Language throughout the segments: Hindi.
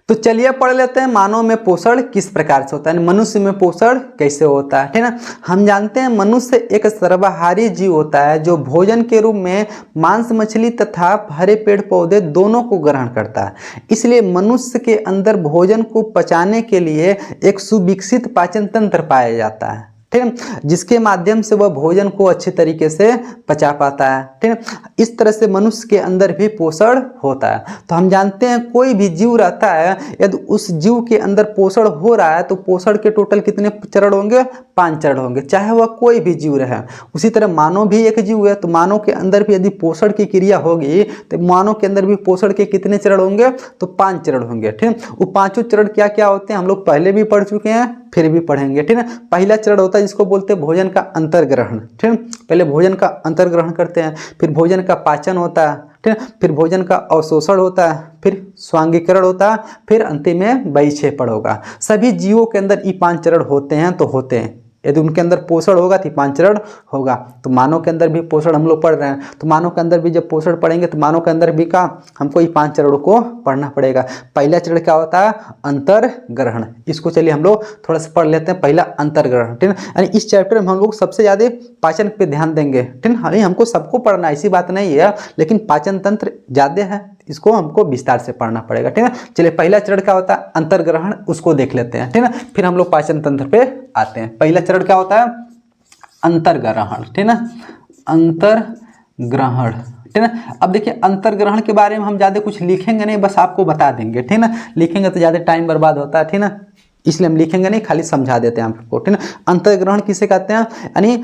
तो चलिए पढ़ लेते हैं मानव में पोषण किस प्रकार से होता है, मनुष्य में पोषण कैसे होता है, ठीक ना। हम जानते हैं मनुष्य एक सर्वाहारी जीव होता है जो भोजन के रूप में मांस मछली तथा हरे पेड़ पौधे दोनों को ग्रहण करता है। इसलिए मनुष्य के अंदर भोजन को पचाने के लिए एक सुविकसित पाचन तंत्र पाया जाता है, ठीक है, जिसके माध्यम से वह भोजन को अच्छे तरीके से पचा पाता है, ठीक है। इस तरह से मनुष्य के अंदर भी पोषण होता है। तो हम जानते हैं कोई भी जीव रहता है, यदि उस जीव के अंदर पोषण हो रहा है तो पोषण के टोटल कितने चरण होंगे, 5 चरण होंगे, चाहे वह कोई भी जीव रहे। उसी तरह मानव भी एक जीव है, तो मानव के अंदर भी यदि पोषण की क्रिया होगी तो मानव के अंदर भी पोषण के कितने चरण होंगे, तो 5 चरण होंगे, ठीक। वो पांचों चरण क्या क्या होते हैं हम लोग पहले भी पढ़ चुके हैं, फिर भी पढ़ेंगे, ठीक है। पहला चरण होता है जिसको बोलते हैं भोजन का अंतर्ग्रहण, ठीक है। पहले भोजन का अंतर्ग्रहण करते हैं, फिर भोजन का पाचन होता है, ठीक है, फिर भोजन का अवशोषण होता है, फिर स्वांगीकरण होता है, फिर अंतिम में बहिक्षेपण होगा। सभी जीवों के अंदर ये 5 चरण होते हैं, तो होते हैं। यदि उनके अंदर पोषण होगा तो 5 चरण होगा। तो मानव के अंदर भी पोषण हम लोग पढ़ रहे हैं, तो मानव के अंदर भी जब पोषण पढ़ेंगे तो मानव के अंदर भी का हमको ये 5 चरणों को पढ़ना पड़ेगा। पहला चरण क्या होता है, अंतर्ग्रहण। इसको चलिए हम लोग थोड़ा सा पढ़ लेते हैं। पहला अंतर्ग्रहण, ठीक है, यानी इस चैप्टर में हम लोग सबसे ज़्यादा पाचन पे ध्यान देंगे, ठीक है। हालांकि हमको सबको पढ़ना ऐसी बात नहीं है, लेकिन पाचन तंत्र ज़्यादा है, इसको हमको विस्तार से पढ़ना पड़ेगा, ठीक है। चलिए पहला चरण क्या होता है, अंतर्ग्रहण, उसको देख लेते हैं, ठीक है। फिर हम लोग पाचन तंत्र पे आते हैं। पहला चरण क्या होता है, अंतर्ग्रहण, ठीक है ना, अंतर्ग्रहण, ठीक है। अब देखिए अंतर्ग्रहण के बारे में हम ज़्यादा कुछ लिखेंगे नहीं, बस आपको बता देंगे, ठीक है ना। लिखेंगे तो ज़्यादा टाइम बर्बाद होता है, ठीक है ना, इसलिए हम लिखेंगे नहीं, खाली समझा देते हैं आपको, ठीक है ना। अंतर्ग्रहण किसे कहते हैं, यानी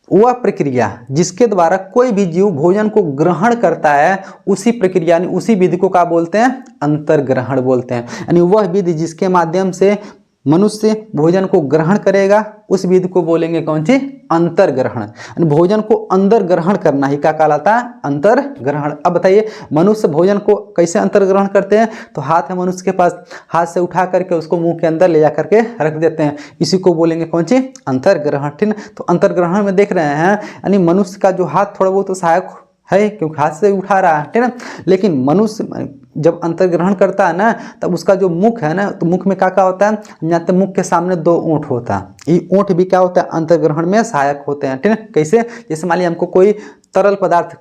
वह प्रक्रिया जिसके द्वारा कोई भी जीव भोजन को ग्रहण करता है, उसी प्रक्रिया यानी उसी विधि को क्या बोलते हैं, अंतर्ग्रहण बोलते हैं। यानी वह विधि जिसके माध्यम से मनुष्य भोजन को ग्रहण करेगा, उस विधि को बोलेंगे कौन सी, अंतर्ग्रहण। यानी भोजन को अंदर ग्रहण करना ही क्या कहलाता है, अंतर्ग्रहण। अब बताइए मनुष्य भोजन को कैसे अंतर्ग्रहण करते हैं, तो हाथ है मनुष्य के पास, हाथ से उठा करके उसको मुंह के अंदर ले जा करके रख देते हैं, इसी को बोलेंगे कौन सी, अंतर्ग्रहण, ठीक है। तो अंतर्ग्रहण में देख रहे हैं यानी मनुष्य का जो हाथ थोड़ा बहुत तो सहायक है क्योंकि हाथ से उठा रहा है, ठीक है ना। लेकिन मनुष्य जब अंतर्ग्रहण करता है ना, तब उसका जो मुख है ना, तो मुख में क्या क्या होता है, हम जानते हैं मुख के सामने 2 ओंठ होता है। ये ओंठ भी क्या होता है, अंतर्ग्रहण में सहायक होते हैं, ठीक है। कैसे, जैसे मान लीजिए हमको कोई तरल पदार्थ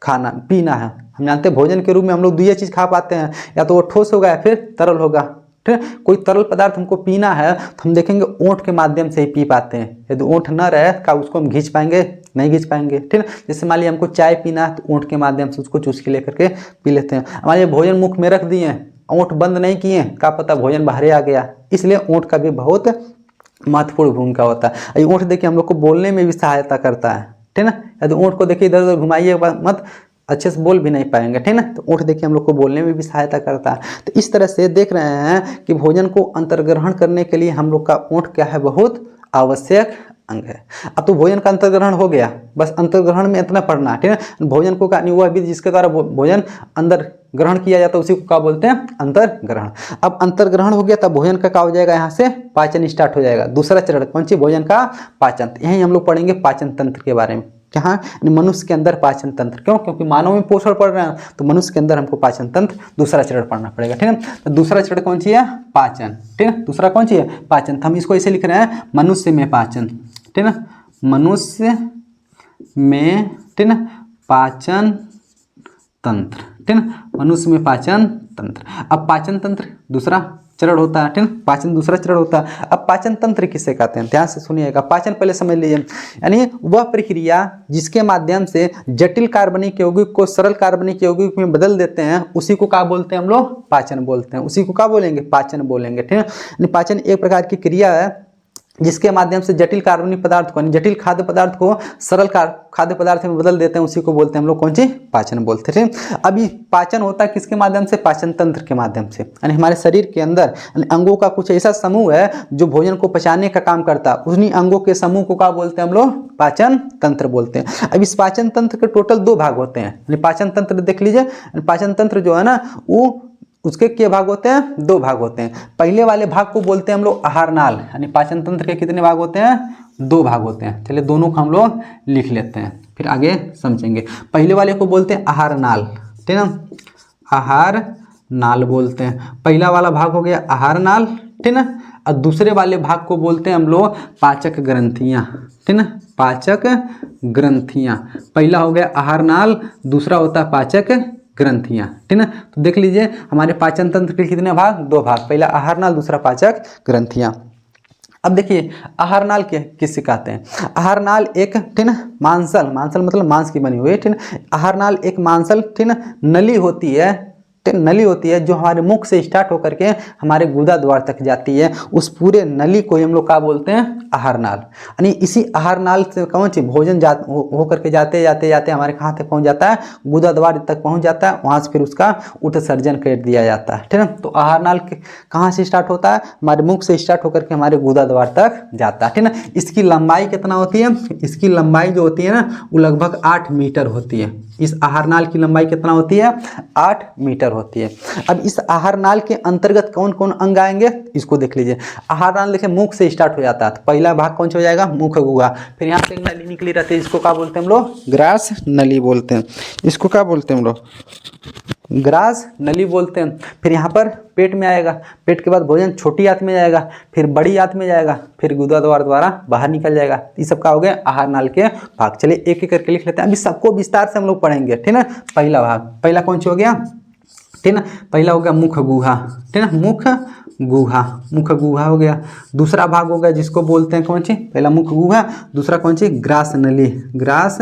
खाना पीना है, हम जानते हैं भोजन के रूप में हम लोग 2 चीज़ खा पाते हैं, या तो वो ठोस होगा या फिर तरल होगा, ठीक है। कोई तरल पदार्थ हमको पीना है तो हम देखेंगे ओंठ के माध्यम से ही पी पाते हैं। यदि ओंठ न रहे का उसको हम खींच पाएंगे, नहीं खींच पाएंगे, ठीक है। जैसे मान लीजिए हमको चाय पीना है तो ओंठ के माध्यम से उसको चूस के लेकर के पी लेते हैं। मान लीजिए भोजन मुख में रख दिए, ओंठ बंद नहीं किए, क्या पता भोजन बाहर आ गया, इसलिए ओंठ का भी बहुत महत्वपूर्ण भूमिका होता है। ये ओंठ देखिए हम लोग को बोलने में भी सहायता करता है, ठीक है ना। यदि ओंठ को देखिए इधर उधर घुमाइए मत, अच्छे से बोल भी नहीं पाएंगे, ठीक है ना। तो ओंठ देखिए हम लोग को बोलने में भी सहायता करता है। तो इस तरह से देख रहे हैं कि भोजन को अंतर्ग्रहण करने के लिए हम लोग का ओंठ क्या है, बहुत आवश्यक अंग है। अब तो भोजन का अंतर्ग्रहण हो गया, बस अंतर्ग्रहण में इतना पढ़ना है, ठीक है। भोजन को का वह विधि जिसके द्वारा भोजन अंदर ग्रहण किया जाता है उसी को क्या बोलते हैं, अंतर्ग्रहण। अब अंतर्ग्रहण हो गया तब भोजन का क्या हो जाएगा, यहाँ से पाचन स्टार्ट हो जाएगा। दूसरा चरण कौन सी, भोजन का पाचन। यही हम लोग पढ़ेंगे पाचन तंत्र के बारे में। जहाँ मनुष्य के अंदर पाचन तंत्र, क्यों, क्योंकि मानव में पोषण पढ़ रहे हैं, तो मनुष्य के अंदर हमको पाचन तंत्र दूसरा चरण पढ़ना पड़ेगा, ठीक है। तो दूसरा चरण कौन सी है, पाचन, ठीक है। दूसरा कौन सी है, पाचन। हम इसको ऐसे लिख रहे हैं, मनुष्य में पाचन, ठीक है ना, मनुष्य में, ठीक है ना, पाचन तंत्र, ठीक है ना, मनुष्य में पाचन तंत्र। अब पाचन तंत्र दूसरा चरण होता है, ठीक है, पाचन दूसरा चरण होता है। अब पाचन तंत्र किसे कहते हैं, ध्यान से सुनिएगा। पाचन पहले समझ लीजिए, यानी वह प्रक्रिया जिसके माध्यम से जटिल कार्बनिक यौगिक को सरल कार्बनिक यौगिक में बदल देते हैं, उसी को क्या बोलते हैं हम लोग, पाचन बोलते हैं। उसी को क्या बोलेंगे, पाचन बोलेंगे, ठीक है। यानी पाचन एक प्रकार की क्रिया है जिसके माध्यम से जटिल कार्बनिक पदार्थ को, जटिल खाद्य पदार्थ को सरल खाद्य पदार्थ में बदल देते हैं, उसी को बोलते हैं हम लोग कौन सी, पाचन बोलते हैं। अभी पाचन होता है किसके माध्यम से, पाचन तंत्र के माध्यम से। यानी हमारे शरीर के अंदर अंगों का कुछ ऐसा समूह है जो भोजन को पचाने का काम करता है, उन्हीं अंगों के समूह को क्या बोलते हैं हम लोग, पाचन तंत्र बोलते हैं। अब इस पाचन तंत्र के टोटल 2 भाग होते हैं। पाचन तंत्र देख लीजिए, पाचन तंत्र जो है ना, वो उसके क्या भाग होते हैं, 2 भाग होते हैं। पहले वाले भाग को बोलते हैं हम लोग आहार नाल, यानी पाचन तंत्र के कितने भाग होते हैं, 2 भाग होते हैं। चलिए दोनों को हम लोग लिख लेते हैं, फिर आगे समझेंगे। पहले वाले को बोलते हैं आहार नाल, ठीक है ना, आहार नाल बोलते हैं। पहला वाला भाग हो गया आहार नाल, ठीक ना, और दूसरे वाले भाग को बोलते हैं हम लोग पाचक ग्रंथियाँ, ठीक ना, पाचक ग्रंथियाँ। पहला हो गया आहार नाल, दूसरा होता है पाचक ग्रंथियाँ, ठीक ना। तो देख लीजिए हमारे पाचन तंत्र के कितने भाग, 2 भाग, पहला आहार नाल, दूसरा पाचक ग्रंथियाँ। अब देखिए आहार नाल किससे कहते हैं। आहार नाल एक, ठीक ना, मांसल, मांसल मतलब मांस की बनी हुई है, ठीक ना। आहार नाल एक मांसल, ठीक ना, नली होती है, नली होती है जो हमारे मुख से स्टार्ट होकर के हमारे गुदा द्वार तक जाती है। उस पूरे नली को हम लोग क्या बोलते हैं, आहार नाल। यानी इसी आहार नाल से कौन सी भोजन हो करके जाते जाते जाते हमारे कहाँ तक पहुँच जाता है, गुदा द्वार तक पहुँच जाता है, वहाँ से फिर उसका उत्सर्जन कर दिया जाता है, ठीक है। तो आहार नाल कहाँ से स्टार्ट होता है, हमारे मुख से स्टार्ट होकर के हमारे गुदा द्वार तक जाता है, ठीक है ना। इसकी लंबाई कितना होती है, इसकी लंबाई जो होती है ना वो लगभग 8 मीटर होती है। इस आहार नाल की लंबाई कितना होती है, 8 मीटर होती है। अब इस आहार नाल के अंतर्गत कौन कौन अंग आएंगे, इसको देख लीजिए। आहार नाल देखिए मुख से स्टार्ट हो जाता है, तो पहला भाग कौन सा हो जाएगा, मुख गुहा। फिर यहाँ से एक नली निकली रहती है, इसको क्या बोलते हैं हम लोग, ग्रास नली बोलते हैं। इसको क्या बोलते हैं हम लोग, ग्रास नली बोलते हैं। फिर यहाँ पर पेट में आएगा, पेट के बाद भोजन छोटी आंत में जाएगा, फिर बड़ी आंत में जाएगा, फिर गुदा द्वार द्वारा बाहर निकल जाएगा। ये सब का हो गया आहार नाल के भाग। चलिए एक एक करके लिख लेते हैं, अभी सबको विस्तार से हम लोग पढ़ेंगे, ठीक है। पहला भाग, पहला कौन सा हो गया, ठीक ना, पहला हो गया मुख गुहा, ठीक है, मुख गुहा, मुख गुहा हो गया। दूसरा भाग हो गया जिसको बोलते हैं कौन सी, पहला मुख गुहा, दूसरा कौन सी, ग्रास नली, ग्रास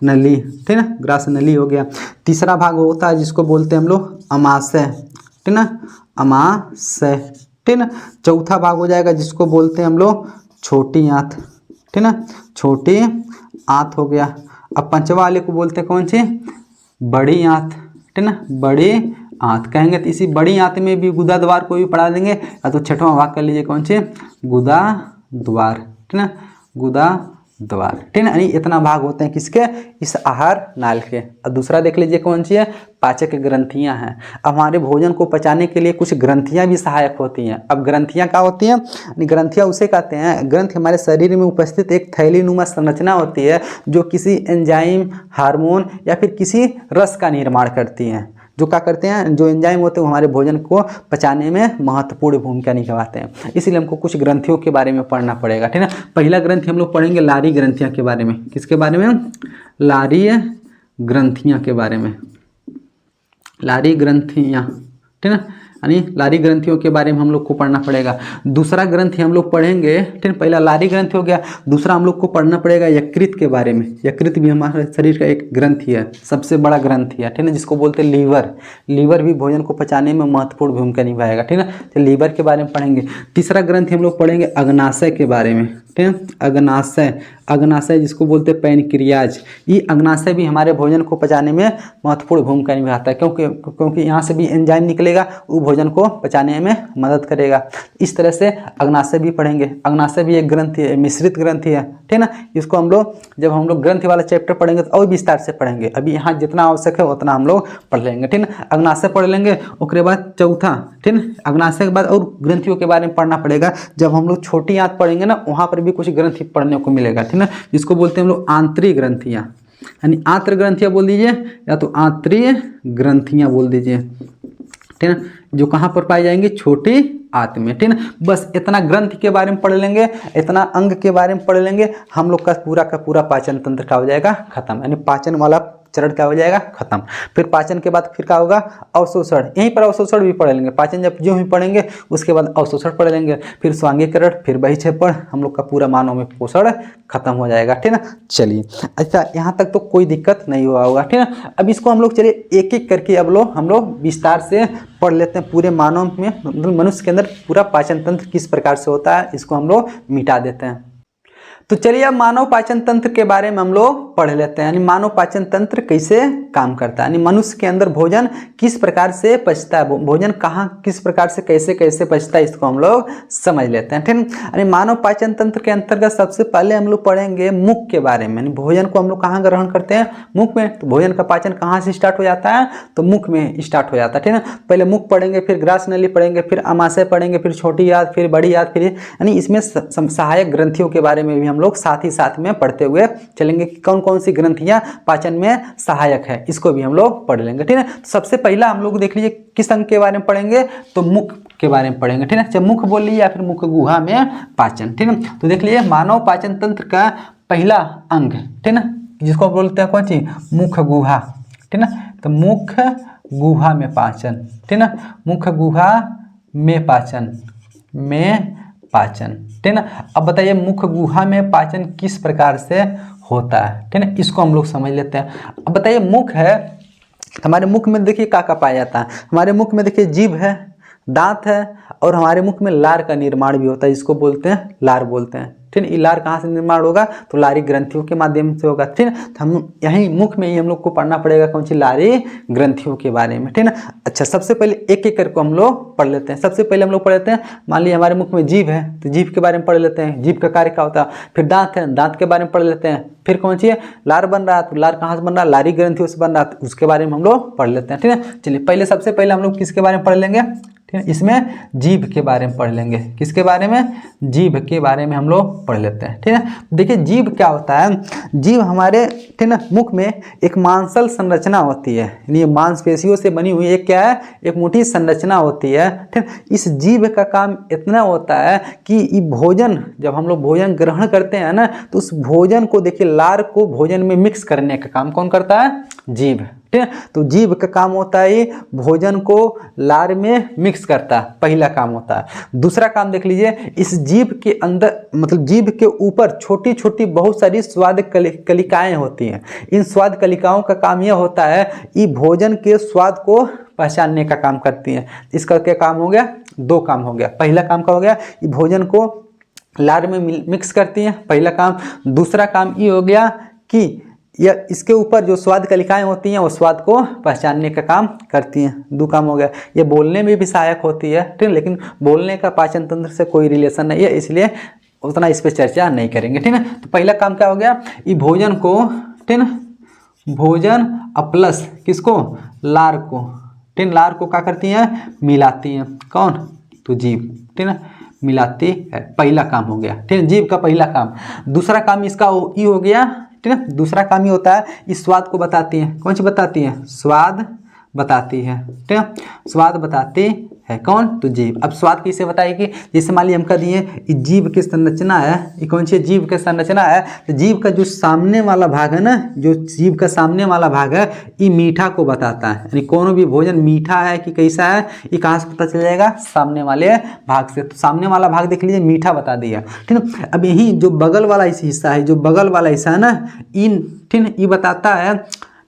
नली, ठीक है, ग्रास नली हो गया। तीसरा भाग होता है जिसको बोलते हैं हम लोग अमाशय, ठीक ना, अमाशय, ठीक ना। चौथा भाग हो जाएगा जिसको बोलते हैं हम लोग छोटी आंत, ठीक ना, छोटी आंत हो गया। अब पंचवा वाले को बोलते हैं कौन सी, बड़ी आंत, ठीक ना, बड़ी आंत कहेंगे। तो इसी बड़ी आंत में भी गुदा द्वार को भी पढ़ा देंगे, या तो छठवां भाग कर लीजिए कौन से, गुदा द्वार, ठीक ना, गुदा द्वार, ठीक है। इतना भाग होते हैं किसके, इस आहार नाल के। और दूसरा देख लीजिए कौन सी है, पाचक ग्रंथियां हैं। अब हमारे भोजन को पचाने के लिए कुछ ग्रंथियां भी सहायक होती हैं। अब ग्रंथियां क्या होती हैं, ग्रंथियां उसे कहते हैं, ग्रंथि हमारे शरीर में उपस्थित एक थैलीनुमा संरचना होती है जो किसी एंजाइम, हार्मोन या फिर किसी रस का निर्माण करती हैं। जो क्या करते हैं, जो एंजाइम होते हैं वो हमारे भोजन को पचाने में महत्वपूर्ण भूमिका निभाते हैं। इसीलिए हमको कुछ ग्रंथियों के बारे में पढ़ना पड़ेगा, ठीक है। पहला ग्रंथि हम लोग पढ़ेंगे लारी ग्रंथियां के बारे में। किसके बारे में, लारी ग्रंथियां के बारे में, लारी ग्रंथियां, ठीक है। यानी लारी ग्रंथियों के बारे में हम लोग को पढ़ना पड़ेगा। दूसरा ग्रंथि हम लोग पढ़ेंगे, ठीक है, पहला लारी ग्रंथि हो गया, दूसरा हम लोग को पढ़ना पड़ेगा यकृत के बारे में। यकृत भी हमारे शरीर का एक ग्रंथि है, सबसे बड़ा ग्रंथि है, ठीक है, जिसको बोलते हैं लीवर। लीवर भी भोजन को पचाने में महत्वपूर्ण भूमिका निभाएगा, ठीक है। तो लीवर के बारे में पढ़ेंगे। तीसरा ग्रंथि हम लोग पढ़ेंगे अग्नाशय के बारे में, ठीक है, अग्नाशय, अग्नाशय जिसको बोलते हैं पैनक्रियाज। ये अग्नाशय भी हमारे भोजन को पचाने में महत्वपूर्ण भूमिका निभाता है, क्योंकि यहाँ से भी एंजाइम निकलेगा, वो भोजन को पचाने में मदद करेगा। इस तरह से अग्नाशय भी पढ़ेंगे। अग्नाशय भी एक ग्रंथि है, मिश्रित ग्रंथि है, ठीक है ना। इसको हम लोग जब हम लोग ग्रंथि वाला चैप्टर पढ़ेंगे तो और विस्तार से पढ़ेंगे। अभी यहाँ जितना आवश्यक है उतना हम लोग पढ़ लेंगे, ठीक है। अग्नाशय पढ़ लेंगे, उसके बाद चौथा, ठीक है, अग्नाशय के बाद और ग्रंथियों के बारे में पढ़ना पड़ेगा। जब हम लोग छोटी आंत पढ़ेंगे ना, वहाँ पर भी कुछ ग्रंथि पढ़ने को मिलेगा, ठीक है, जिसको बोलते हैं हम लोग आंतरिक ग्रंथियाँ, यानी आंत्र ग्रंथियाँ बोल दीजिए या तो आंतरिक ग्रंथियाँ बोल दीजिए, ठीक है, जो कहाँ पर पाई जाएंगे, छोटी आंत में, ठीक है। बस इतना ग्रंथ के बारे में पढ़ लेंगे, इतना अंग के बारे में पढ़ लेंगे, हम लोग का पूरा पाचन तंत्र का हो जाएगा खत्म। यानी पाचन वाला चरण क्या हो जाएगा, खत्म। फिर पाचन के बाद फिर क्या होगा, अवशोषण। यहीं पर अवशोषण भी पढ़ लेंगे। पाचन जब जो भी पढ़ेंगे उसके बाद अवशोषण पढ़ लेंगे, फिर स्वांगीकरण, फिर बहिक्षेपण, हम लोग का पूरा मानव में पोषण खत्म हो जाएगा, ठीक है ना। चलिए, अच्छा यहाँ तक तो कोई दिक्कत नहीं हुआ होगा, ठीक है। अब इसको हम लोग चलिए एक एक करके अब हम लोग विस्तार से पढ़ लेते हैं। पूरे मानव में, मतलब मनुष्य के अंदर पूरा पाचन तंत्र किस प्रकार से होता है, इसको हम लोग मिटा देते हैं। तो चलिए अब मानव पाचन तंत्र के बारे में हम लोग पढ़ लेते हैं। यानी मानव पाचन तंत्र कैसे काम करता है, यानी मनुष्य के अंदर भोजन किस प्रकार से पचता है, भोजन कहाँ किस प्रकार से कैसे कैसे पचता है, इसको हम लोग समझ लेते हैं, ठीक है। यानी मानव पाचन तंत्र के अंतर्गत सबसे पहले हम लोग पढ़ेंगे मुख के बारे में। यानी भोजन को हम लोग कहाँ ग्रहण करते हैं, मुख में। तो भोजन का पाचन कहाँ से स्टार्ट हो जाता है, तो मुख में स्टार्ट हो जाता है, ठीक है। पहले मुख पढ़ेंगे, फिर ग्रास नली पढ़ेंगे, फिर अमाशय पढ़ेंगे, फिर छोटी आंत, फिर बड़ी आंत, फिर यानी इसमें सहायक ग्रंथियों के बारे में भी हम लोग साथ ही साथ में पढ़ते हुए चलेंगे कि कौन कौन सी ग्रंथियां पाचन में सहायक है, इसको भी हम लोग पढ़ लेंगे। ठीक है, तो सबसे पहला हम लोग देख लीजिए किस अंग के बारे में पढ़ेंगे, तो मुख के बारे में पढ़ेंगे। ठीक है, चाहे मुख बोल लीजिए या फिर मुख गुहा में पाचन। ठीक है, तो देख लीजिए मानव पाचन तंत्र का पहला अंग, ठीक है, जिसको बोलते हैं कौन सी, मुख गुहा। ठीक है, तो मुख गुहा में पाचन। ठीक है, मुख गुहा में पाचन, में पाचन। ठीक है, अब बताइए मुख गुहा में पाचन किस प्रकार से होता है। ठीक है, इसको हम लोग समझ लेते हैं। अब बताइए मुख है, हमारे मुख में देखिए क्या क्या पाया जाता है। हमारे मुख में देखिए जीभ है, दांत है, और हमारे मुख में लार का निर्माण भी होता है, जिसको बोलते हैं लार बोलते हैं। ठीक है, ये लार कहाँ से निर्माण होगा, तो लारी ग्रंथियों के माध्यम से होगा। ठीक है, तो हम यहीं मुख में ही हम लोग को पढ़ना पड़ेगा कौन सी, लारी ग्रंथियों के बारे में। ठीक है, अच्छा सबसे पहले एक एक करके हम लोग पढ़ लेते हैं। सबसे पहले हम लोग पढ़ लेते हैं, मान लीजिए हमारे मुख में जीभ है, तो जीभ के बारे में पढ़ लेते हैं, जीभ का कार्य क्या होता है। फिर दांत है, दांत के बारे में पढ़ लेते हैं। फिर कौन सी है, लार बन रहा है, तो लार कहाँ से बन रहा है, लारी ग्रंथियों से बन रहा है, उसके बारे में हम लोग पढ़ लेते हैं। ठीक है, चलिए पहले सबसे पहले हम लोग किसके बारे में पढ़ लेंगे, ठीक है, इसमें जीभ के बारे में पढ़ लेंगे। किसके बारे में, जीभ के बारे में हम लोग पढ़ लेते हैं। ठीक है, देखिए जीभ क्या होता है, जीभ हमारे, ठीक है, मुख में एक मांसल संरचना होती है, ये मांसपेशियों से बनी हुई एक क्या है, एक मोटी संरचना होती है। ठीक है, इस जीभ का काम इतना होता है कि ये भोजन, जब हम लोग भोजन ग्रहण करते हैं ना, तो उस भोजन को देखिए लार को भोजन में मिक्स करने का काम कौन करता है, जीभ। ठीक है, तो जीभ का काम होता है भोजन को लार में मिक्स करता है, पहला काम होता है। दूसरा काम देख लीजिए, इस जीभ के अंदर मतलब जीभ के ऊपर छोटी छोटी बहुत सारी स्वाद कलिकाएं होती हैं। इन स्वाद कलिकाओं का काम यह होता है, ये भोजन के स्वाद को पहचानने का काम करती हैं। इसका क्या काम हो गया, दो काम हो गया। पहला काम क्या हो गया, ये भोजन को लार में मिक्स करती हैं, पहला काम। दूसरा काम ये हो गया कि या इसके ऊपर जो स्वाद कलिकाएं होती हैं वो स्वाद को पहचानने का काम करती हैं, दो काम हो गया। ये बोलने में भी सहायक होती है, ठीक है, लेकिन बोलने का पाचन तंत्र से कोई रिलेशन नहीं है, इसलिए उतना इस पर चर्चा नहीं करेंगे। ठीक है, तो पहला काम क्या हो गया, ये भोजन को, ठीक है, भोजन प्लस किसको, लार को, ठीक है, लार को क्या करती हैं, मिलाती हैं, कौन, तो जीभ। ठीक है, मिलाती है, पहला काम हो गया। ठीक है, जीभ का पहला काम। दूसरा काम इसका ये हो गया, ठीक है, दूसरा काम ये होता है, इस स्वाद को बताती है, कौन सी बताती है, स्वाद बताती है। ठीक है, स्वाद बताती है कौन, तो जीभ। अब स्वाद किसे बताएगी, जैसे मान लीजिए हम कह दिए जीभ की संरचना है, ये कौन सी जीभ की संरचना है, तो जीभ का जो सामने वाला भाग है ना, जो जीभ का सामने वाला भाग है, ये मीठा को बताता है, यानी कोनो भी भोजन मीठा है कि कैसा है, ये कहाँ से पता चल जाएगा, सामने वाले भाग से। तो सामने वाला भाग देख लीजिए मीठा बता दिया। ठीक है, अब यही जो बगल वाला इस हिस्सा है, जो बगल वाला हिस्सा है ना, इन, ठीक है, ये बताता है,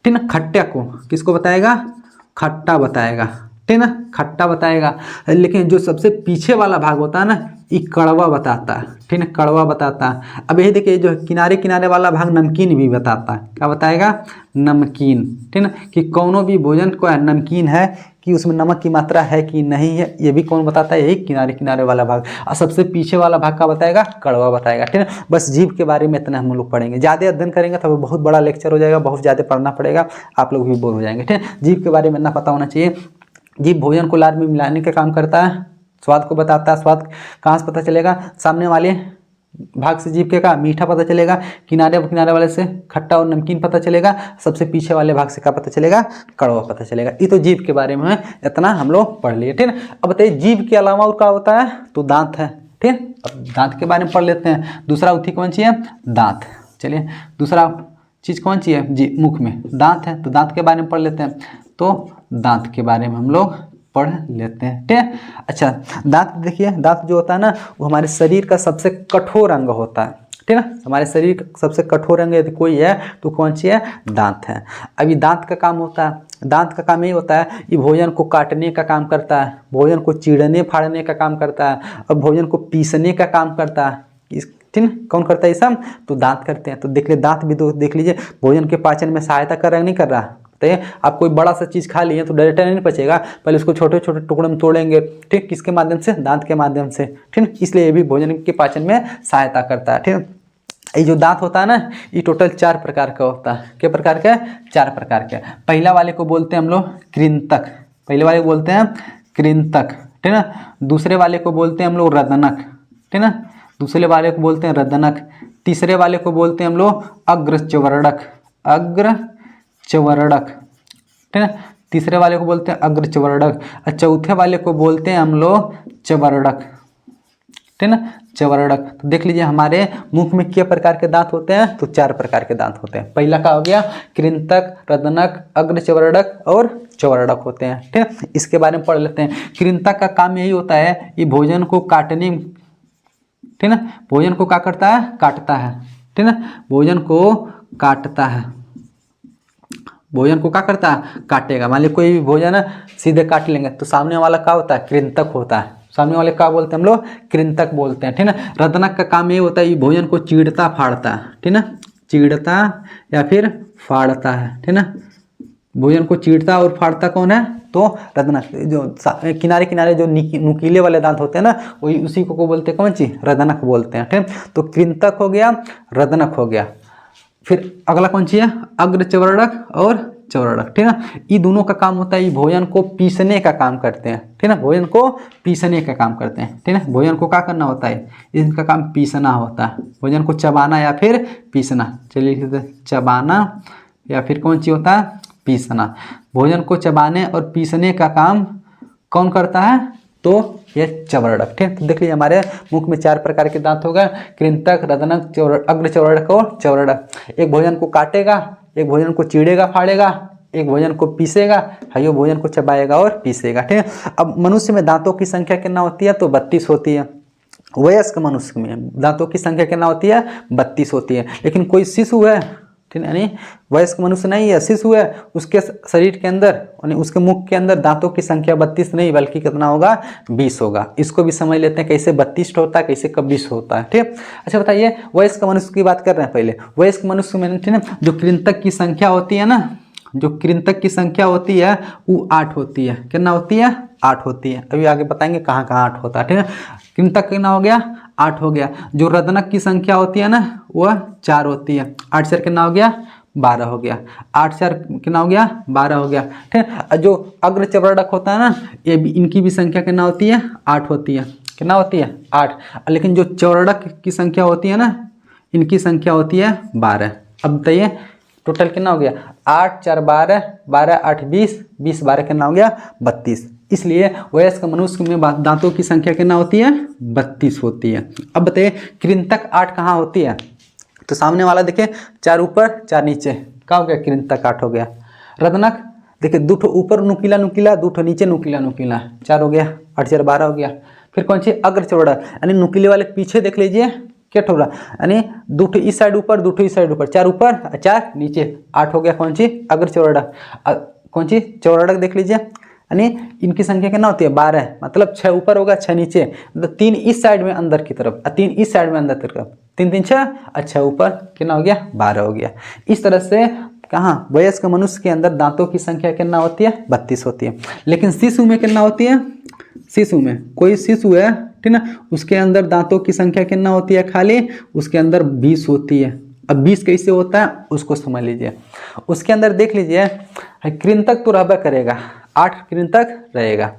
ठीक है, खट्टे को, किसको बताएगा, खट्टा बताएगा। ठीक है ना, खट्टा बताएगा। लेकिन जो सबसे पीछे वाला भाग होता है ना, ये कड़वा बताता है। ठीक है, कड़वा बताता है। अब यही देखिए जो किनारे किनारे वाला भाग नमकीन भी बताता है, क्या बताएगा, नमकीन। ठीक है ना, कि कौनो भी भोजन को नमकीन है कि उसमें नमक की मात्रा है कि नहीं है, ये भी कौन बताता है, यही किनारे किनारे वाला भाग। और सबसे पीछे वाला भाग का बताएगा, कड़वा बताएगा। ठीक है, बस जीभ के बारे में इतना हम लोग पढ़ेंगे। ज़्यादा अध्ययन करेंगे तो बहुत बड़ा लेक्चर हो जाएगा, बहुत ज़्यादा पढ़ना पड़ेगा, आप लोग भी बोर हो जाएंगे। ठीक है, जीभ के बारे में इतना पता होना चाहिए। जीभ भोजन को लार में मिलाने का काम करता है, स्वाद को बताता है। स्वाद कहाँ से पता चलेगा, सामने वाले भाग से जीभ के का मीठा पता चलेगा, किनारे वाले से खट्टा और नमकीन पता चलेगा, सबसे पीछे वाले भाग से क्या पता चलेगा, कड़वा पता चलेगा। ये तो जीभ के बारे में इतना हम लोग पढ़ लिए। ठीक है, अब बताइए जीभ के अलावा और क्या होता है, तो दांत है। ठीक है, अब दांत के बारे में पढ़ लेते हैं। दूसरा उथी कौन सी है, दांत। चलिए दूसरा चीज़ कौन सी है, जी मुख में दांत है, तो दांत के बारे में पढ़ लेते हैं। तो दांत के बारे में हम लोग पढ़ लेते हैं। ठीक है, अच्छा दांत देखिए, दांत जो होता है ना, वो हमारे शरीर का सबसे कठोर अंग होता है। ठीक है ना, हमारे शरीर का सबसे कठोर अंग यदि कोई है तो कौन सी है, दांत है। अब ये दांत का काम होता है, दांत का काम यही होता है, ये भोजन को काटने का काम करता है, भोजन को चीरने फाड़ने का काम करता है, और भोजन को पीसने का काम करता है। ठीक है, कौन करता है ये सब, तो दांत करते हैं। तो देख लीजिए दांत भी, तो देख लीजिए भोजन के पाचन में सहायता कर रहा है, नहीं कर रहा। आप कोई बड़ा सा चीज़ खा लिए तो डायरेक्ट नहीं पचेगा, पहले उसको छोटे छोटे टुकड़े में तोड़ेंगे। ठीक, किसके माध्यम से, दांत के माध्यम से। ठीक, इसलिए ये भी भोजन के पाचन में सहायता करता है। ठीक, ये जो दांत होता है ना, ये टोटल 4 प्रकार का होता है। क्या प्रकार का, 4 प्रकार का। पहला वाले को बोलते हैं हम लोग कृंतक, पहले वाले को बोलते हैं कृंतक। ठीक है ना, दूसरे वाले को बोलते हैं हम लोग रदनक। ठीक है ना, दूसरे वाले को बोलते हैं रदनक, तीसरे वाले को बोलते हैं हम लोग अग्रचवर्णक, अग्रचवर्णक, ठीक है। तीसरे वाले को बोलते हैं अग्रचवर्णक और चौथे वाले को बोलते हैं हम लोग चवर्णक, ठीक है ना, चवर्णक। तो देख लीजिए हमारे मुख में क्या प्रकार के दांत होते हैं, तो 4 प्रकार के दांत होते हैं। पहला का हो गया कृंतक, रदनक, अग्रचवर्णक और चवर्णक होते हैं, ठीक है। इसके बारे में पढ़ लेते हैं। कृंतक का काम यही होता है ये भोजन को काटने, ठीक है ना, भोजन को क्या करता है, काटता है, ठीक है ना, भोजन को काटता है, भोजन को क्या करता है, काटेगा। मान लीजिए कोई भी भोजन सीधे काट लेंगे तो सामने वाला क्या होता है, कृंतक होता है, सामने वाले क्या बोलते हैं हम लोग, कृंतक बोलते हैं, ठीक है ना। रदनक का काम ये होता है ये भोजन को चीरता फाड़ता है, ठीक है ना, चीरता या फिर फाड़ता है, ठीक है ना। भोजन को चीरता और फाड़ता कौन है, तो रदनक। जो किनारे किनारे जो नुकीले वाले दांत होते हैं ना, वही उसी को बोलते हैं कौन चीज, रदनक बोलते हैं, ठीक है। तो कृंतक हो गया, रदनक हो गया। फिर अगला कौन सी है, अग्रचवर्णक और चवर्णक, ठीक है ना। ये दोनों का काम होता है ये भोजन को पीसने का काम करते हैं, ठीक है ना, भोजन को पीसने का काम करते हैं, ठीक है। भोजन को क्या करना होता है, इनका काम पीसना होता है, भोजन को चबाना या फिर पीसना। चलिए चबाना या फिर कौन सी होता है, पीसना। भोजन को चबाने और पीसने का काम कौन करता है, तो ये चवर्णक, ठीक है। तो देख लीजिए हमारे मुख में 4 प्रकार के दांत हो गए, कृंतक, रदनक, अग्रचवर्णक और चवर्णक। एक भोजन को काटेगा, एक भोजन को चीड़ेगा फाड़ेगा, एक भोजन को पीसेगा, हाइयो भोजन को चबाएगा और पीसेगा, ठीक है। अब मनुष्य में दांतों की संख्या कितना होती है, तो 32 होती है। वयस्क मनुष्य में दांतों की संख्या कितना होती है, 32 होती है। लेकिन कोई शिशु है, ठीक है, यानी वयस्क मनुष्य नहीं है, शिशु है, उसके शरीर के अंदर यानी उसके मुख के अंदर दांतों की संख्या 32 नहीं बल्कि कितना होगा, 20 होगा। इसको भी समझ लेते हैं कैसे 32 होता है, कैसे कब 20 होता है, ठीक है। अच्छा बताइए वयस्क मनुष्य की बात कर रहे हैं पहले। वयस्क मनुष्य में, ठीक है, जो कृंतक की संख्या होती है ना, जो कृंतक की संख्या होती है वो 8 होती है। कितना होती है, 8 होती है। अभी आगे बताएंगे कहाँ कहाँ 8 होता है, ठीक है। कृंतक कितना हो गया, 8 हो गया। जो रदनक की संख्या होती है ना वह 4 होती है। 8 4 कितना हो गया, 12 हो गया। 8 4 कितना हो गया, 12 हो गया, ठीक है। जो अग्रचवर्णक होता है ना ये भी, इनकी भी संख्या कितना होती है, 8 होती है। कितना होती है, 8। लेकिन जो चवर्णक की संख्या होती है ना इनकी संख्या होती है 12। अब बताइए टोटल कितना हो गया, 8 4 12, 12 8 20, 20 12 कितना हो गया, 32। इसलिए वयस्क मनुष्य में दांतों की संख्या कितना होती है, 32 होती है। अब बताइए कृंतक 8 कहाँ होती है, तो सामने वाला देखिए 4 ऊपर 4 नीचे, क्या हो गया, कृंतक 8 हो गया। रदनक देखिए 2 ठो ऊपर नुकीला नुकीला, 2 ठो नीचे नुकीला नुकीला, 4 हो गया। 8 4 12 हो गया। फिर कौन सी, अग्रचवर्णक, यानी नुकीले वाले पीछे देख लीजिए क्या ठो रहा, यानी 2 ठो इस साइड ऊपर 2 ठो इस साइड ऊपर, 4 ऊपर 4 नीचे, 8 हो गया। कौन सी, अग्रचवर्णक। कौन सी, चवर्णक देख लीजिए, यानी इनकी संख्या कितना होती है, 12, मतलब 6 ऊपर होगा 6 नीचे, मतलब 3 इस साइड में अंदर की तरफ, 3 इस साइड में अंदर की तरफ, 3 3 6, अच्छा ऊपर कितना हो गया, 12 हो गया। इस तरह से कहाँ वयस्क मनुष्य के अंदर दांतों की संख्या कितना होती है, 32 होती है। लेकिन शिशु में कितना होती है, शिशु में कोई शिशु है, ठीक ना, उसके अंदर दांतों की संख्या कितना होती है, खाली उसके अंदर 20 होती है। अब 20 कैसे होता है उसको समझ लीजिए। उसके अंदर देख लीजिए कृंतक तो रहबा करेगा, 8 कृंतक रहेगा,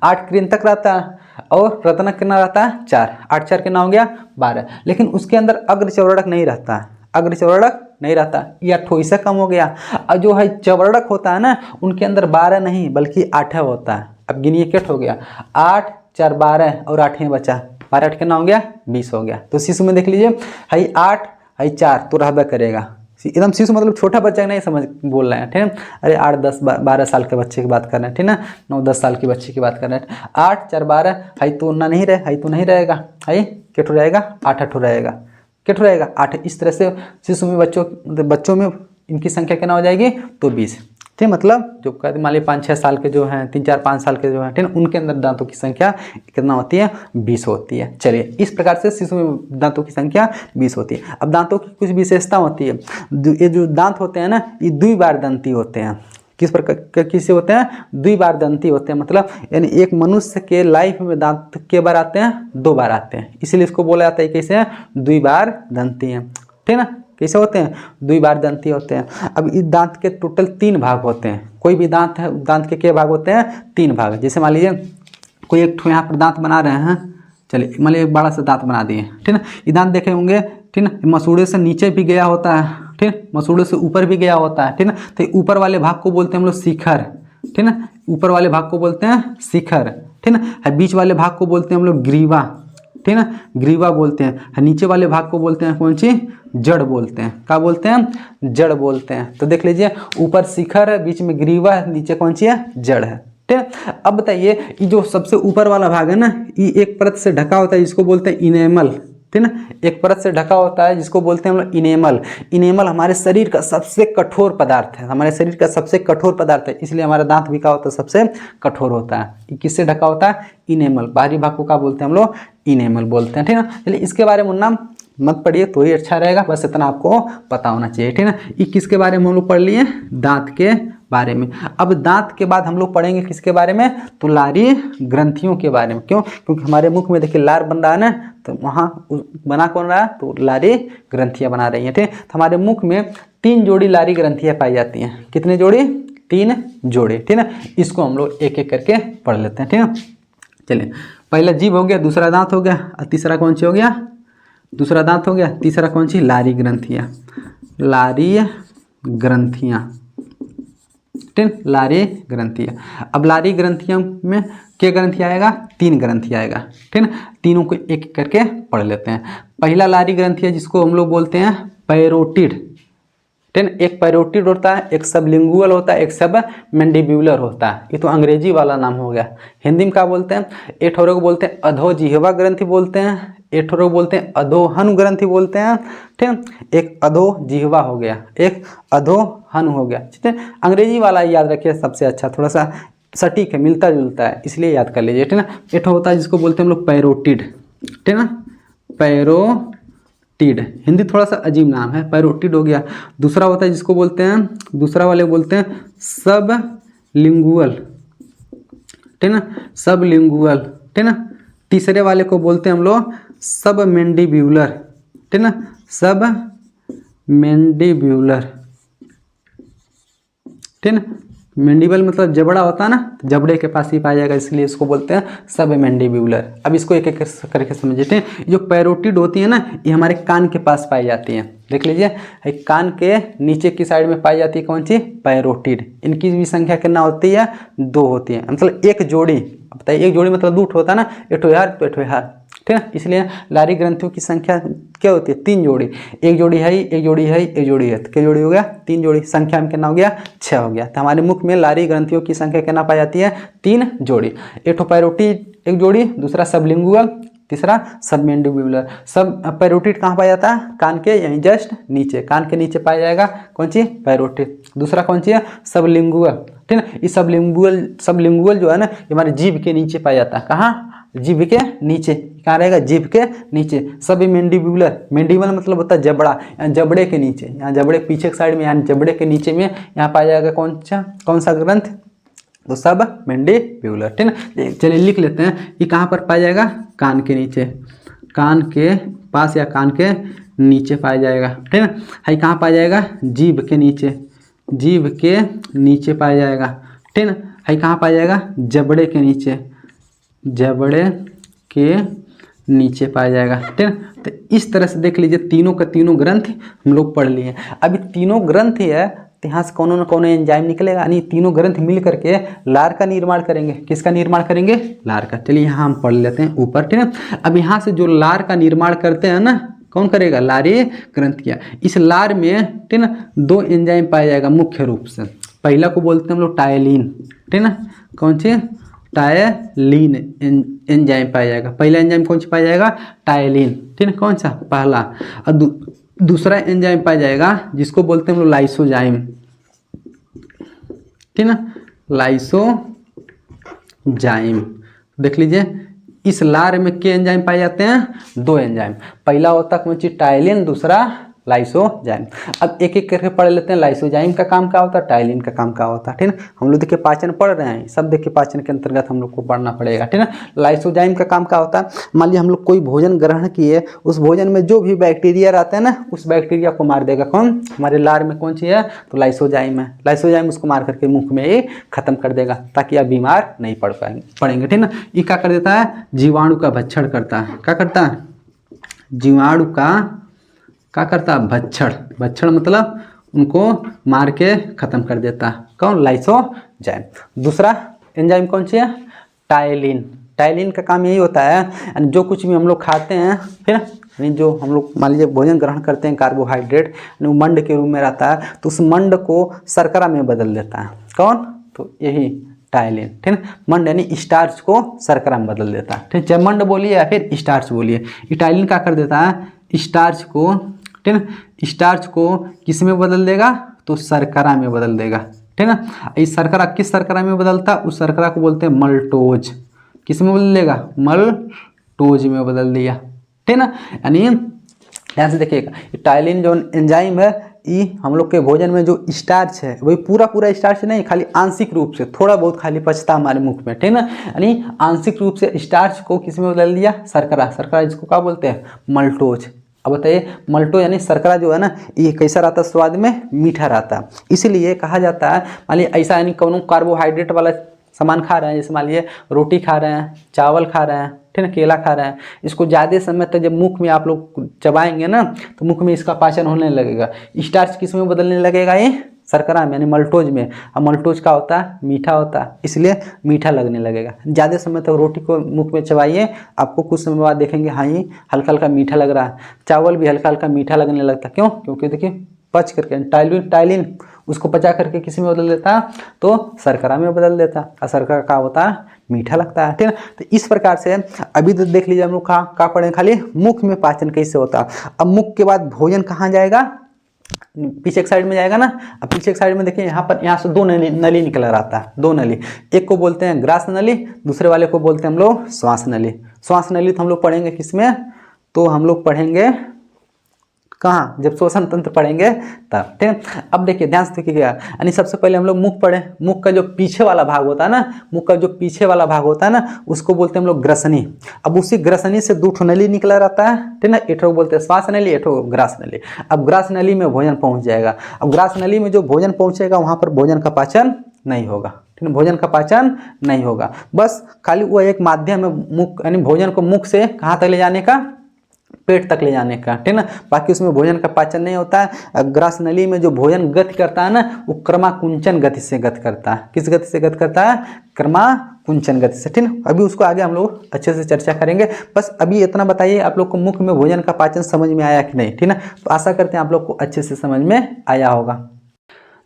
8 कृंतक रहता है और रत्नक कितना रहता है, 4। 8 4 कितना हो गया, 12। लेकिन उसके अंदर अग्रचवर्णक नहीं रहता है, अग्रचवर्णक नहीं रहता, या ठो इससे कम हो गया। और जो है चवर्णक होता है ना उनके अंदर 12 नहीं बल्कि 8 होता है। अब गिनिए क्या हो गया, 8 4 12 और 8 ही बचा, 12 8 कितना हो गया, 20 हो गया। तो शिशु में देख लीजिए हाई 8 हाई 4 तो रहबा करेगा। एकदम शिशु मतलब छोटा बच्चा नहीं समझ बोल रहे हैं, ठीक है। अरे 8 10 12 साल के बच्चे की बात कर रहे हैं, ठीक है ना, 9 10 साल के बच्चे की बात कर रहे हैं। 8 4 12 हाई तो ना नहीं रहे, हाई तो नहीं रहेगा, हाई क्या रहेगा, 8 8 रहेगा, क्या रहेगा 8। इस तरह से शिशु में बच्चों में इनकी संख्या कितना हो जाएगी, तो 20, ठीक। मतलब जो कहते मान लीजिए 5 6 साल के जो हैं, 3 4 5 साल के जो हैं, ठीक है, उनके अंदर दांतों की संख्या कितना होती है, 20 होती है। चलिए इस प्रकार से शिशु में दांतों की संख्या 20 होती है। अब दांतों की कुछ विशेषता होती है। ये जो दांत होते हैं ना ये द्विबारदंती होते हैं। किस प्रकार किससे होते हैं, द्विबारदंती होते हैं। मतलब यानी एक मनुष्य के लाइफ में दांत के बार आते हैं, 2 बार आते हैं, इसीलिए इसको बोला जाता है कैसे, द्विबारदंती है, ठीक ना। कैसे होते हैं, द्विबारदंती होते हैं। अब इस दांत के टोटल 3 भाग होते हैं। कोई भी दांत है, दांत के क्या भाग होते हैं, 3 भाग। जैसे मान लीजिए कोई एक ठो यहाँ पर दांत बना रहे हैं, चलिए मतलब एक बड़ा सा दांत बना दिए, ठीक ना। ये दांत देखे होंगे, ठीक ना, मसूड़े से नीचे भी गया होता है, ठीक, मसूड़े से ऊपर भी गया होता है, ठीक ना। तो ऊपर वाले भाग को बोलते हैं हम लोग शिखर, ठीक ना, ऊपर वाले भाग को बोलते हैं शिखर, ठीक ना। बीच वाले भाग को बोलते हैं हम लोग ग्रीवा, ठीक ना, ग्रीवा बोलते हैं। नीचे वाले भाग को बोलते हैं कौन सी, जड़ बोलते हैं। क्या बोलते हैं, जड़ बोलते हैं। तो देख लीजिए, ऊपर शिखर है, बीच में ग्रीवा है, नीचे कौन सी है, जड़ है, ठीक है। अब बताइए, ये जो सबसे ऊपर वाला भाग है ना, ये एक परत से ढका होता है, जिसको बोलते हैं इनेमल, ठीक ना, एक परत से ढका होता है जिसको बोलते हैं हम लोग इनेमल। इनेमल हमारे शरीर का सबसे कठोर पदार्थ है, हमारे शरीर का सबसे कठोर पदार्थ है, इसलिए हमारा दांत भी क्या होता है, सबसे कठोर होता है। ये किससे ढका होता है, इनेमल। बाहरी भाग को क्या बोलते हैं हम लोग, इनेमल बोलते हैं, ठीक ना। चलिए इसके बारे में नाम मत पढ़िए तो ही अच्छा रहेगा, बस इतना आपको पता होना चाहिए, ठीक ना। ये किसके बारे में हम लोग पढ़ लिए, दांत के बारे में। अब दांत के बाद हम लोग पढ़ेंगे किसके बारे में, तो लारी ग्रंथियों के बारे में। क्यों, क्योंकि हमारे मुख में देखिए लार बन रहा है ना, तो वहाँ बना कौन रहा है, तो लारी ग्रंथियाँ बना रही हैं, ठीक। तो हमारे मुख में 3 जोड़ी लारी ग्रंथियाँ पाई जाती हैं। कितने जोड़ी, 3 जोड़ी, ठीक ना। इसको हम लोग एक एक करके पढ़ लेते हैं, ठीक है। चलिए, पहला जीभ हो गया, दूसरा दांत हो गया, और तीसरा कौन सी हो गया, दूसरा दांत हो गया, तीसरा कौन सी, लारी ग्रंथियाँ, लारी ग्रंथियाँ, ठीक, लारी ग्रंथियाँ। अब लारी ग्रंथियों में क्या ग्रंथि आएगा, 3 ग्रंथि आएगा, ठीक ना। तीनों को एक एक करके पढ़ लेते हैं। पहला लारी ग्रंथि है जिसको हम लोग बोलते हैं पैरोटिड, ठीक ना। एक पैरोटिड होता है, एक सबलिंगुअल होता है, एक सब मैंडिब्यूलर होता है। ये तो अंग्रेजी वाला नाम हो गया। हिंदी में क्या बोलते हैं, एक ठोरे को बोलते हैं अधोजिह्वा ग्रंथि बोलते हैं, एक ठोरे को बोलते हैं अधोहन ग्रंथि बोलते हैं, ठीक है। एक अधोजिह्वा हो गया, एक अधोहन हो गया, ठीक है। अंग्रेजी वाला याद रखिए सबसे अच्छा, थोड़ा सा सटीक है, मिलता जुलता है, इसलिए याद कर लीजिए, ठीक ना। एक होता है जिसको बोलते हैं हम लोग पैरोटिड, ठीक ना, पैरोटिड। हिंदी थोड़ा सा अजीब नाम है, पैरोटिड हो गया। दूसरा होता है जिसको बोलते हैं, दूसरा वाले बोलते हैं सब लिंगुअल, ठीक ना, सब लिंगुअल, ठीक ना। तीसरे वाले को बोलते हैं हम लोग सब मैंडिब्यूलर, ठीक ना, सब मैंडिब्यूलर, ठीक ना। मैंडिबल मतलब जबड़ा होता है ना, तो जबड़े के पास ही पाया जाएगा, इसलिए इसको बोलते हैं सब मैंडिब्यूलर। अब इसको एक एक करके समझते हैं। जो पैरोटिड होती है ना, ये हमारे कान के पास पाई जाती है। देख लीजिए, कान के नीचे की साइड में पाई जाती है कौन सी, पैरोटिड। इनकी भी संख्या कितना होती है, 2 होती है, मतलब एक जोड़ी। बताइए, एक जोड़ी मतलब 2 होता है ना, एक ठो यार तो एक ठो यार, ठीक है। इसलिए लारी ग्रंथियों की संख्या क्या होती है, 3 जोड़ी। एक जोड़ी है, एक जोड़ी है, एक जोड़ी है, तो क्या जोड़ी हो गया, 3 जोड़ी। संख्या में कितना हो गया, 6 हो गया। तो हमारे मुख में लारी ग्रंथियों की संख्या कितना पाई जाती है, 3 जोड़ी। एक पैरोटिड एक जोड़ी, दूसरा सबलिंगुअल, तीसरा सब मैंडिब्यूलर। सब पैरोटिड कहाँ पाया जाता है, कान के यहीं जस्ट नीचे, कान के नीचे पाया जाएगा कौन सी, पैरोटिड। दूसरा कौन सी है, सबलिंगुअल, ठीक है। ये सबलिंगुअल जो है ना, ये हमारे जीभ के नीचे पाया जाता है। कहाँ, जीभ के नीचे, कहाँ रहेगा, जीभ के नीचे। सब मैंडिब्यूलर, मैंडिबल मतलब होता है जबड़ा, यहाँ जबड़े के नीचे, यहाँ जबड़े पीछे के साइड में, यहाँ जबड़े के नीचे में यहाँ पाया जाएगा कौन सा ग्रंथ, तो सब मैंडिब्यूलर, ठीक है। चलिए लिख लेते हैं, ये कहाँ पर पाया जाएगा, कान के नीचे, कान के पास या कान के नीचे पाया जाएगा, ठीक है। है कहाँ पाया जाएगा, जीभ के नीचे, जीभ के नीचे पाया जाएगा, ठीक है। है कहाँ पाया जाएगा, जबड़े के नीचे, जबड़े के नीचे पाया जाएगा, ठीक है। तो इस तरह से देख लीजिए, तीनों का तीनों ग्रंथ हम लोग पढ़ लिए। अभी तीनों ग्रंथ है, तो यहाँ से कौन न कौन एंजाइम निकलेगा, यानी तीनों ग्रंथ मिल करके लार का निर्माण करेंगे। किसका निर्माण करेंगे, लार का। चलिए यहाँ हम पढ़ लेते हैं ऊपर, ठीक है। अब यहाँ से जो लार का निर्माण करते हैं ना, कौन करेगा, लारी ग्रंथियाँ। इस लार में, ठीक ना, 2 एंजाइम पाया जाएगा मुख्य रूप से। पहला को बोलते हैं हम लोग टायलिन, ठीक ना, कौन सी, टायलिन एंजाइम पाया जाएगा। पहला एंजाइम कौन सा पाया जाएगा, टायलिन, ठीक है, कौन सा, पहला। और दूसरा एंजाइम पाया जाएगा जिसको बोलते हैं हम लोग लाइसोजाइम, ठीक ना, लाइसोजाइम। देख लीजिए, इस लार में के एंजाइम पाए जाते हैं, 2 एंजाइम। पहला होता है कौन सी, टायलिन, दूसरा लाइसोजाइम। अब एक एक करके पढ़ लेते हैं। लाइसोजाइम का काम क्या होता है, टाइलिन का काम क्या होता है, ठीक है। हम लोग देखिए पाचन पढ़ रहे हैं, सब देखिए पाचन के अंतर्गत हम लोग को पढ़ना पड़ेगा, ठीक है। लाइसोजाइम का काम क्या होता है, मान लीजिए हम लोग कोई भोजन ग्रहण किए, उस भोजन में जो भी बैक्टीरिया रहता है ना, उस बैक्टीरिया को मार देगा। कौन, हमारे लार में कौन सी है, तो लाइसोजाइम है। लाइसोजाइम उसको मार करके मुख में ही खत्म कर देगा, ताकि आप बीमार नहीं पड़ेंगे, ठीक है। ये क्या कर देता है, जीवाणु का भक्षण करता है। क्या करता है, जीवाणु का क्या करता है, भक्षण मतलब उनको मार के खत्म कर देता है। कौन, लाइसोजाइम। दूसरा एंजाइम कौन सी है, टाइलिन। टाइलिन का काम यही होता है, जो कुछ भी हम लोग खाते हैं, फिर जो हम लोग मान लीजिए भोजन ग्रहण करते हैं, कार्बोहाइड्रेट मंड के रूप में रहता है, तो उस मंड को शर्करा में बदल देता है। कौन, तो यही टाइलिन, ठीक है। मंड यानी स्टार्च को शर्करा में बदल देता है, ठीक है। चाहे मंड बोलिए या फिर स्टार्च बोलिए, टाइलिन क्या कर देता है, स्टार्च को, ठीक है, स्टार्च को किस में बदल देगा, तो शर्करा में बदल देगा, ठीक है ना। इस शर्करा किस शर्करा में बदलता, उस शर्करा को बोलते हैं मल्टोज। किस में बदल देगा, मल्टोज में बदल दिया, ठीक है ना। यानी ध्यान से देखिएगा, टाइलिन जो एंजाइम है, ये हम लोग के भोजन में जो स्टार्च है, वही पूरा स्टार्च नहीं, खाली आंशिक रूप से थोड़ा बहुत खाली बचता हमारे मुख में, ठीक है ना। यानी आंशिक रूप से स्टार्च को किस में बदल दिया, शर्करा जिसको क्या बोलते हैं, मल्टोज। अब बताइए, मल्टो यानी शर्करा जो है ना, ये कैसा रहता है, स्वाद में मीठा रहता है। इसीलिए कहा जाता है, मान लीजिए ऐसा यानी कौन कार्बोहाइड्रेट वाला सामान खा रहे हैं, जैसे मान लीजिए रोटी खा रहे हैं, चावल खा रहे हैं, ठीक है, केला खा रहे हैं, इसको ज़्यादा समय तक जब मुख में आप लोग चबाएंगे ना, तो मुख में इसका पाचन होने लगेगा। स्टार्च किस में बदलने लगेगा, ये शर्करा में यानी मल्टोज में। अब मल्टोज का होता है, मीठा होता है, इसलिए मीठा लगने लगेगा। ज़्यादा समय तक रोटी को मुख में चबाइए, आपको कुछ समय बाद देखेंगे हाँ ये हल्का हल्का मीठा लग रहा है। चावल भी हल्का हल्का मीठा लगने लगता है। क्यों, क्योंकि देखिए पच करके टाइलिन उसको पचा करके किसी में बदल देता, तो शर्करा में बदल देता, और शर्करा का होता है, मीठा लगता है, ठीक है। तो इस प्रकार से अभी तो देख लीजिए हम लोग कहाँ पढ़े, खाली मुख में पाचन कैसे होता है। अब मुख के बाद भोजन कहाँ जाएगा, पीछे एक साइड में जाएगा ना। अब पीछे एक साइड में देखिए, यहाँ से दो नली निकल रहता है, दो नली, एक को बोलते हैं ग्रास नली, दूसरे वाले को बोलते हैं हम लोग श्वास नली। श्वास नली तो हम लोग पढ़ेंगे किसमें, तो हम लोग पढ़ेंगे कहाँ, जब श्वसन तंत्र पढ़ेंगे तब, ठीक है। अब देखिए ध्यान से देखिएगा, यानी सबसे पहले हम लोग मुख पढ़े, मुख का जो पीछे वाला भाग होता है ना, मुख का जो पीछे वाला भाग होता है ना, उसको बोलते हैं हम लोग ग्रसनी। अब उसी ग्रसनी से दो नली निकला रहता है, ठीक है। एक को बोलते हैं श्वास नली, एक को ग्रास नली। अब ग्रास नली में भोजन पहुँच जाएगा। अब ग्रास नली में जो भोजन पहुँचेगा, वहाँ पर भोजन का पाचन नहीं होगा, ठीक है, भोजन का पाचन नहीं होगा। बस खाली वो एक माध्यम है मुख, यानी भोजन को मुख से कहाँ तक ले जाने का, पेट तक ले जाने का, ठीक है ना। बाकी उसमें भोजन का पाचन नहीं होता है। ग्रास नली में जो भोजन गति करता है ना, वो क्रमाकुंचन गति से गति करता है। किस गति से गति करता है, क्रमाकुंचन गति से, ठीक है। अभी उसको आगे हम लोग अच्छे से चर्चा करेंगे। बस अभी इतना बताइए, आप लोग को मुख में भोजन का पाचन समझ में आया कि नहीं, ठीक है ना। तो आशा करते हैं आप लोग को अच्छे से समझ में आया होगा।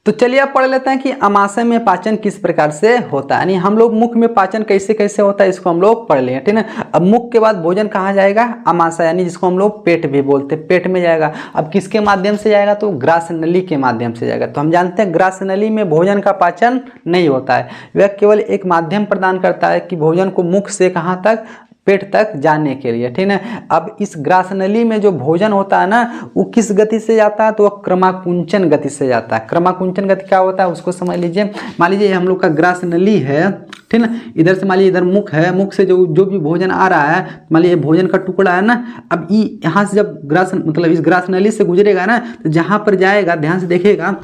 तो चलिए अब पढ़ लेते हैं कि अमाशय में पाचन किस प्रकार से होता है, यानी हम लोग मुख में पाचन कैसे कैसे होता है, इसको हम लोग पढ़ लें, ठीक है। अब मुख के बाद भोजन कहाँ जाएगा, अमाशय, यानी जिसको हम लोग पेट भी बोलते हैं, पेट में जाएगा। अब किसके माध्यम से जाएगा, तो ग्रास नली के माध्यम से जाएगा। तो हम जानते हैं ग्रास नली में भोजन का पाचन नहीं होता है, वह केवल एक माध्यम प्रदान करता है कि भोजन को मुख से कहाँ तक, पेट तक जाने के लिए, ठीक है। अब इस ग्रास नली में जो भोजन होता है ना, वो किस गति से जाता है, तो वह क्रमाकुंचन गति से जाता है। क्रमाकुंचन गति क्या होता है, उसको समझ लीजिए। मान लीजिए हम लोग का ग्रास नली है, ठीक है, इधर से मान लीजिए इधर मुख है, मुख से जो भी भोजन आ रहा है, मान लीजिए भोजन का टुकड़ा है ना, अब यहाँ से जब ग्रास मतलब इस ग्रास नली से गुजरेगा ना, तो जहाँ पर जाएगा ध्यान से देखिएगा,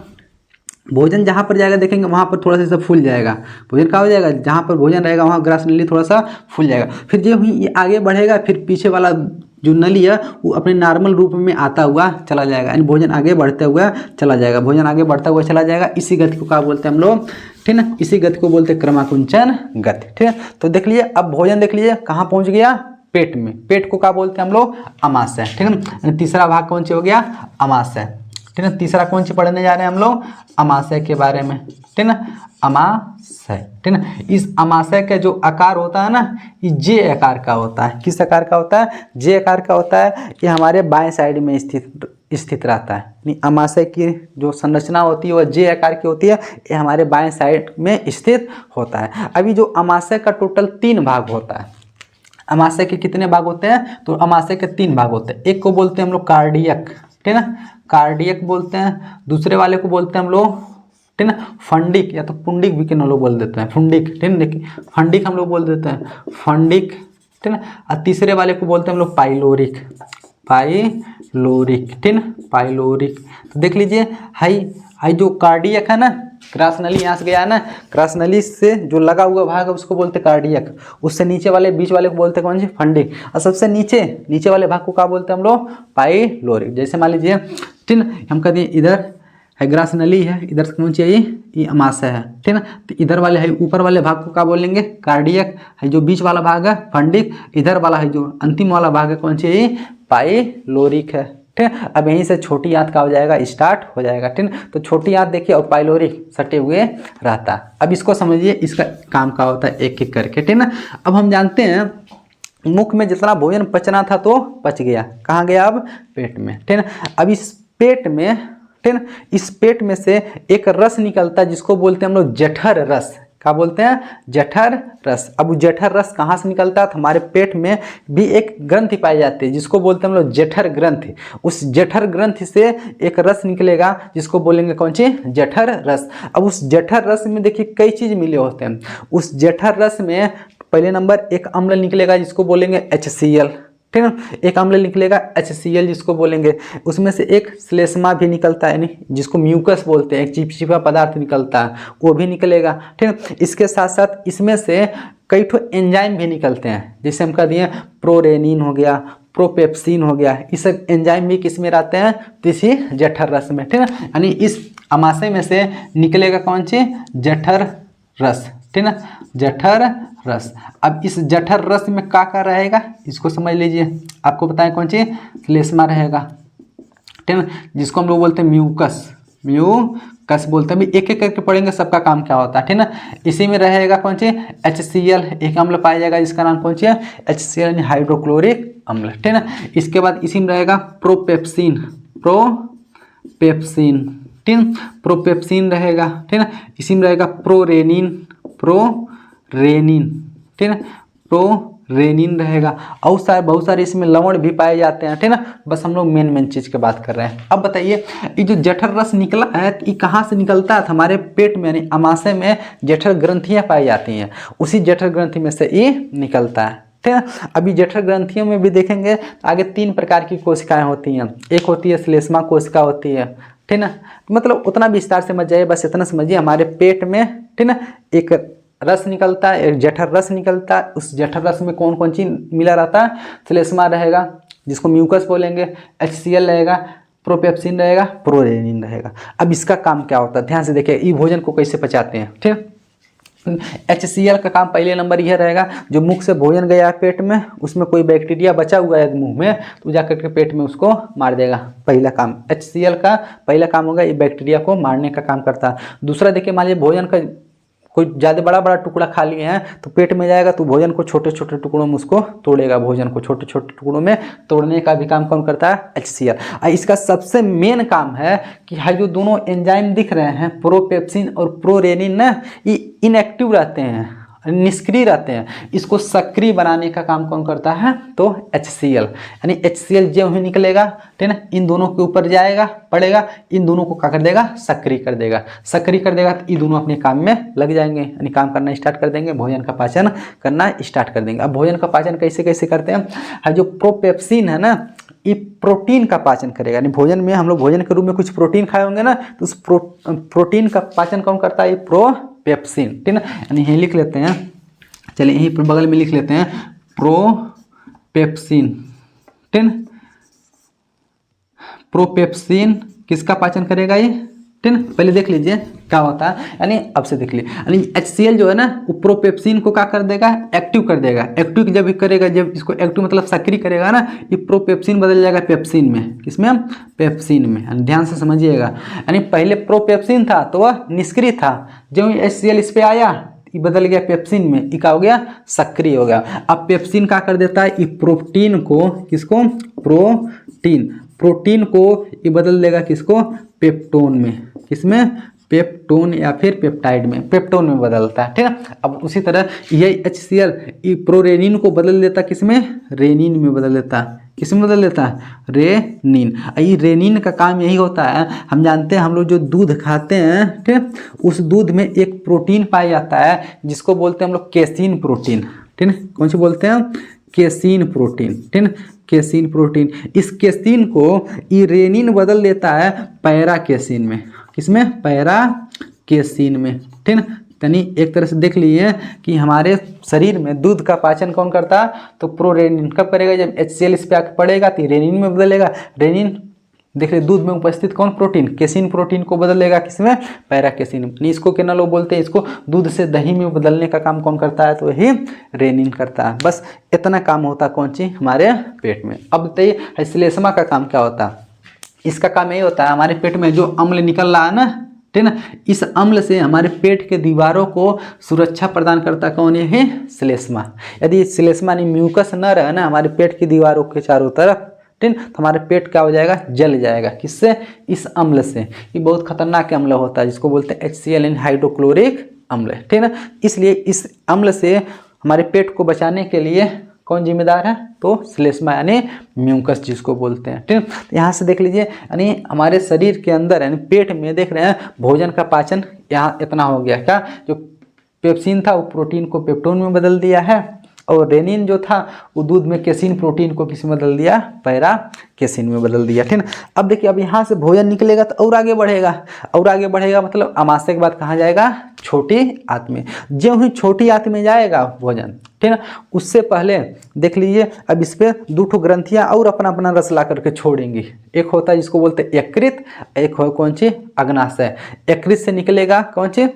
भोजन जहाँ पर जाएगा देखेंगे वहाँ पर थोड़ा सा सब फूल जाएगा। भोजन क्या हो जाएगा, जहाँ पर भोजन रहेगा वहाँ ग्रास नली थोड़ा सा फूल जाएगा। फिर जो ये आगे बढ़ेगा, फिर पीछे वाला जो नली है वो अपने नॉर्मल रूप में आता हुआ चला जाएगा, यानी भोजन आगे बढ़ते हुआ चला जाएगा, भोजन आगे बढ़ता हुआ चला जाएगा। इसी गति को क्या बोलते हैं हम लोग, ठीक है, इसी गति को बोलते हैं क्रमाकुंचन गति, ठीक है। तो देख लीजिए, अब भोजन देख लीजिए कहाँ पहुँच गया, पेट में। पेट को क्या बोलते हैं हम लोग, अमाशय, ठीक है। तीसरा भाग कौन सा हो गया, अमाशय, ठीक है। तीसरा कौन सी पढ़ने जा रहे हैं हम लोग, अमाशय के बारे में, ठीक है ना, अमाशय, ठीक है ना। इस अमाशय का जो आकार होता है ना, ये जे आकार का होता है। किस आकार का होता है, जे आकार का होता है। ये हमारे बाएं साइड में स्थित रहता है। अमाशय की जो संरचना होती है वह जे आकार की होती है, ये हमारे बाएं साइड में स्थित होता है। अभी जो अमाशय का टोटल 3 भाग होता है। अमाशय के कितने भाग होते हैं, तो अमाशय के 3 भाग होते हैं। एक को बोलते हैं हम लोग कार्डियक, ठीक है ना, कार्डियक बोलते हैं, दूसरे वाले को बोलते हैं हम लोग, ठीक ना, फंडिक या तो पुंडिक भी के लोग बोल देते हैं, फुंडिक, ठीक है, देखिए फंडिक हम लोग बोल देते हैं, फंडिक, ठीक ना। और तीसरे वाले को बोलते हैं हम लोग पाइलोरिक, पाइलोरिक, ठीक ना, पाइलोरिक। तो देख लीजिए हाई जो कार्डियक है ना, क्रॉस नली यहाँ से गया है ना, क्रॉस नली से जो लगा हुआ भाग है उसको बोलते हैं कार्डियक, उससे नीचे वाले बीच वाले को बोलते हैं कौन सी, फंडिक, और सबसे नीचे वाले भाग को क्या बोलते हैं हम लोग, पाइलोरिक। जैसे मान लीजिए, ठीक ना, हम कहते हैं इधर है ग्रास नली है, इधर से कौन चाहिए, ये अमाशय है, ठीक ना, तो इधर वाले है ऊपर वाले भाग को क्या बोलेंगे, कार्डियक है, जो बीच वाला भाग है फंडिक, इधर वाला है जो अंतिम वाला भाग है कौन चाहिए, पाइलोरिक है, ठीक है। अब यहीं से छोटी आंत का हो जाएगा, स्टार्ट हो जाएगा, ठीक है। तो छोटी आंत देखिए और पाइलोरिक सटे हुए रहता है। अब इसको समझिए, इसका काम क्या होता है एक एक करके, ठीक है ना। अब हम जानते हैं मुख में जितना भोजन पचना था तो पच गया, कहाँ गया, अब पेट में, ठीक है ना। अब इस पेट में, ठीक है, इस पेट में से एक रस निकलता है जिसको बोलते हैं हम लोग जठर रस, क्या बोलते हैं, जठर रस। अब जठर रस कहाँ से निकलता है, हमारे पेट में भी एक ग्रंथि पाई जाती है जिसको बोलते हैं हम लोग जठर ग्रंथि। उस जठर ग्रंथि से एक रस निकलेगा जिसको बोलेंगे कौन सी, जठर रस। अब उस जठर रस में देखिए कई चीज मिले होते हैं। उस जठर रस में पहले नंबर एक अम्ल निकलेगा जिसको बोलेंगे HCl, ठीक है, एक अम्ल निकलेगा HCl जिसको बोलेंगे। उसमें से एक श्लेष्मा भी निकलता है, यानी जिसको म्यूकस बोलते हैं, एक चिपचिपा पदार्थ निकलता है, वो भी निकलेगा, ठीक है। इसके साथ साथ इसमें से कई ठो एंजाइम भी निकलते हैं, जैसे हम कह दिए प्रोरेनिन हो गया, प्रोपेप्सिन हो गया, इस एंजाइम भी किस में रहते हैं, इसी जठर रस में, ठीक है। यानी इस अमाशय में से निकलेगा कौन सी, जठर रस, ठीक है ना, जठर रस। अब इस जठर रस में क्या रहेगा, इसको समझ लीजिए, आपको बताएं कौन सी, श्लेष्मा रहेगा, ठीक है ना, जिसको हम लोग बोलते हैं म्यूकस, म्यूकस बोलते हैं। एक एक करके पढ़ेंगे सबका काम क्या होता है, ठीक है ना। इसी में रहेगा कौन सी, HCl, एक अम्ल पाया जाएगा जिसका नाम कौन सी है, HCl यानी हाइड्रोक्लोरिक अम्ल, ठीक है ना। इसके बाद इसी में रहेगा प्रोपेप्सिन, प्रोपेप्सिन, ठीक है, प्रोपेप्सिन रहेगा, ठीक है ना। इसी में रहेगा प्रोरेनिन, प्रोरेनिन, ठीक है ना, प्रोरेनिन रहेगा। और बहुत सारे इसमें लवण भी पाए जाते हैं, ठीक है ना। बस हम लोग मेन चीज की बात कर रहे हैं। अब बताइए ये जो जठर रस निकला है ये कहाँ से निकलता है, हमारे पेट में यानी अमाशय में जठर ग्रंथियां पाई जाती हैं, उसी जठर ग्रंथि में से ये निकलता है, ठीक है। अभी जठर ग्रंथियों में भी देखेंगे आगे 3 प्रकार की कोशिकाएं होती हैं। एक होती है श्लेष्मा कोशिका होती है, ठीक है ना, मतलब उतना विस्तार से मत जाइए, बस इतना समझिए हमारे पेट में, ठीक है ना, एक रस निकलता है, एक जठर रस निकलता है। उस जठर रस में कौन कौन चीज मिला रहता है, श्लेष्मा रहेगा जिसको म्यूकस बोलेंगे, HCl रहेगा, प्रोपेप्सिन रहेगा, प्रोरेनिन रहेगा। अब इसका काम क्या होता है, ध्यान से देखिए ये भोजन को कैसे पचाते हैं, ठीक है। HCl का काम पहले नंबर यह रहेगा, जो मुख से भोजन गया है पेट में, उसमें कोई बैक्टीरिया बचा हुआ है मुंह में तो जाकर के पेट में उसको मार देगा। पहला काम HCl का पहला काम होगा, ये बैक्टीरिया को मारने का काम करता है। दूसरा देखिए, मान लीजिए भोजन का कोई ज़्यादा बड़ा टुकड़ा खा लिए हैं तो पेट में जाएगा तो भोजन को छोटे छोटे टुकड़ों में उसको तोड़ेगा, भोजन को छोटे छोटे टुकड़ों में तोड़ने का भी काम कौन करता है, HCl। इसका सबसे मेन काम है कि जो दोनों एंजाइम दिख रहे हैं प्रोपेप्सिन और प्रोरेनिन ना, ये इनएक्टिव रहते हैं, निष्क्रिय रहते हैं। इसको सक्रिय बनाने का काम कौन करता है, तो HCl। यानी HCl जो ही निकलेगा, ठीक है ना, इन दोनों के ऊपर जाएगा, पड़ेगा, इन दोनों को क्या कर देगा, सक्रिय कर देगा। सक्रिय कर देगा तो ये दोनों अपने काम में लग जाएंगे, यानी काम करना स्टार्ट कर देंगे, भोजन का पाचन करना स्टार्ट कर देंगे। अब भोजन का पाचन कैसे कैसे करते हैं, जो प्रोपेप्सिन है ना, ये प्रोटीन का पाचन करेगा। यानी भोजन में हम लोग भोजन के रूप में कुछ प्रोटीन खाए होंगे ना, तो उस प्रोटीन का पाचन कौन करता है, प्रोपेप्सिन, ठीक है ना। यानी यही लिख लेते हैं, चलिए यहीं पर बगल में लिख लेते हैं प्रोपेप्सिन, ठीक है। प्रोपेप्सिन किसका पाचन करेगा ये, ठीक है। पहले देख लीजिए क्या होता है, यानी अब से देख लीजिए, यानी HCl जो है ना वो प्रोपेप्सिन को क्या कर देगा, एक्टिव कर देगा। एक्टिव जब करेगा, जब इसको एक्टिव मतलब सक्रिय करेगा ना, ये प्रोपेप्सिन बदल जाएगा पेप्सिन में, किसमें, पेप्सिन में। यानी ध्यान से समझिएगा, यानी पहले प्रोपेप्सिन था तो वह निष्क्रिय था, जब HCl इस पे आया ये बदल गया पेप्सिन में, ये क्या हो गया, सक्रिय हो गया। अब पेप्सिन क्या कर देता है, ये प्रोटीन को, किसको, प्रोटीन को ये बदल देगा किसको, पेप्टोन में, किसमें, पेप्टोन या फिर पेप्टाइड में, पेप्टोन में बदलता है, ठीक है। अब उसी तरह ये HCl प्रोरेनिन को बदल देता है, किसमें, रेनिन में बदल देता है, किसमें बदल देता है, रेनिन। ये रेनिन का काम यही होता है, हम जानते हैं हम लोग जो दूध खाते हैं, ठीक है, उस दूध में एक प्रोटीन पाया जाता है जिसको बोलते हैं हम लोग केसीन प्रोटीन, ठीक है। कौन सी बोलते हैं, केसीन प्रोटीन, ठीक है, केसीन प्रोटीन। इस केसीन को ये रेनिन बदल देता है पैरा केसीन में, किसमें, पैरा केसीन में, ठीक है। यानी एक तरह से देख लीजिए कि हमारे शरीर में दूध का पाचन कौन करता है, तो प्रोरेनिन कब करेगा, जब HCl इस पे आके पड़ेगा तो रेनिन में बदलेगा। रेनिन देख रहे दूध में उपस्थित कौन प्रोटीन, केसीन प्रोटीन को बदलेगा, किसमें, पैरा केसीन। इसको क्या ना लोग बोलते हैं, इसको दूध से दही में बदलने का काम कौन करता है, तो वही रेनिन करता है। बस इतना काम होता है कौन सी, हमारे पेट में। अब बताइए श्लेष्मा का काम क्या होता है, इसका काम यही होता है हमारे पेट में जो अम्ल निकल रहा है ना, ठीक है ना, इस अम्ल से हमारे पेट के दीवारों को सुरक्षा प्रदान करता कौन है, श्लेष्मा। यदि श्लेष्मा नहीं, म्यूकस न रहे ना हमारे पेट की दीवारों के चारों तरफ, ठीक, तो हमारे पेट क्या हो जाएगा, जल जाएगा, किससे, इस अम्ल से। ये बहुत खतरनाक अम्ल होता है जिसको बोलते हैं HCl हाइड्रोक्लोरिक अम्ल, ठीक है ना। इसलिए इस अम्ल से हमारे पेट को बचाने के लिए कौन जिम्मेदार है, तो श्लेष्मा यानी म्यूकस जिसको बोलते हैं, ठीक है। तो यहाँ से देख लीजिए यानी हमारे शरीर के अंदर यानी पेट में देख रहे हैं भोजन का पाचन यहाँ इतना हो गया, क्या, जो पेप्सिन था वो प्रोटीन को पेप्टोन में बदल दिया है, और रेनिन जो था वो दूध में केसीन प्रोटीन को किस में बदल दिया, पैरा केसीन में बदल दिया, ठीक है। अब देखिए अब यहाँ से भोजन निकलेगा तो और आगे बढ़ेगा, और आगे बढ़ेगा मतलब अमाशय के बाद कहाँ जाएगा, छोटी आंत में। जो ही छोटी आंत में जाएगा भोजन, ठीक है, उससे पहले देख लीजिए अब इस पर 2 ग्रंथियाँ और अपना अपना रस ला करके छोड़ेंगी। एक होता है जिसको बोलते हैं यकृत, एक हो कौन सी, अग्नाशय। यकृत से निकलेगा कौन सी,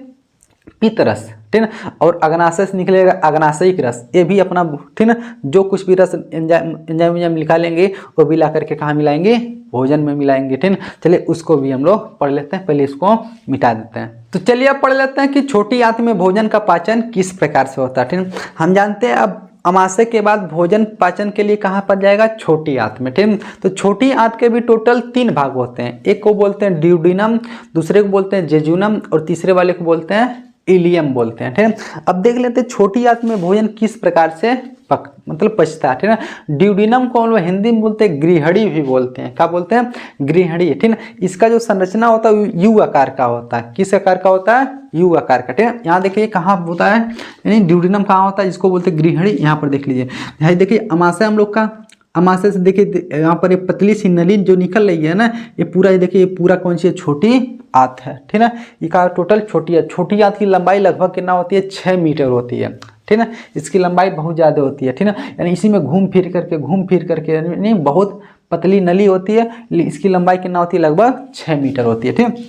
पित्तरस, ठीक है, और अग्नाशय से निकलेगा अग्नाशयिक रस। ये भी अपना, ठीक है, जो कुछ भी रस एंजाइम निकालेंगे वो भी ला करके कहाँ मिलाएंगे, भोजन में मिलाएंगे, ठीक है। चलिए उसको भी हम लोग पढ़ लेते हैं, पहले इसको मिटा देते हैं। तो चलिए अब पढ़ लेते हैं कि छोटी आंत में भोजन का पाचन किस प्रकार से होता है, ठीक है। हम जानते हैं अब अमाशय के बाद भोजन पाचन के लिए कहाँ पर जाएगा, छोटी आंत में, ठीक है। तो छोटी आंत के भी टोटल 3 भाग होते हैं, एक को बोलते हैं ड्यूडिनम, दूसरे को बोलते हैं जेजुनम, और तीसरे वाले को बोलते हैं इलियम बोलते हैं, ठीक है। अब देख लेते हैं छोटी आंत में भोजन किस प्रकार से पचता है, ठीक है। ड्यूडिनम को हम लोग हिंदी में बोलते हैं गृहणी भी बोलते हैं, क्या बोलते हैं, गृहणी, ठीक है। इसका जो संरचना होता है यू आकार का होता है, किस आकार का होता है, यू आकार का, ठीक है। यहाँ देखिए कहाँ होता है, यानी ड्यूडिनम कहाँ होता है, जिसको बोलते हैं गृहणी। यहाँ पर देख लीजिए, यहाँ देखिए अमाशय हम लोग का, अमाशय से देखिए यहाँ पर एक पतली सी नली जो निकल रही है ना, ये पूरा देखिए, ये पूरा कौन सी छोटी आंत है, ठीक है। ये का टोटल छोटी है। छोटी आंत की लंबाई लगभग कितना होती है, 6 मीटर होती है, ठीक है। इसकी लंबाई बहुत ज़्यादा होती है, ठीक है, यानी इसी में घूम फिर करके यानी बहुत पतली नली होती है, इसकी लंबाई कितना होती है, लगभग 6 मीटर होती है, ठीक है।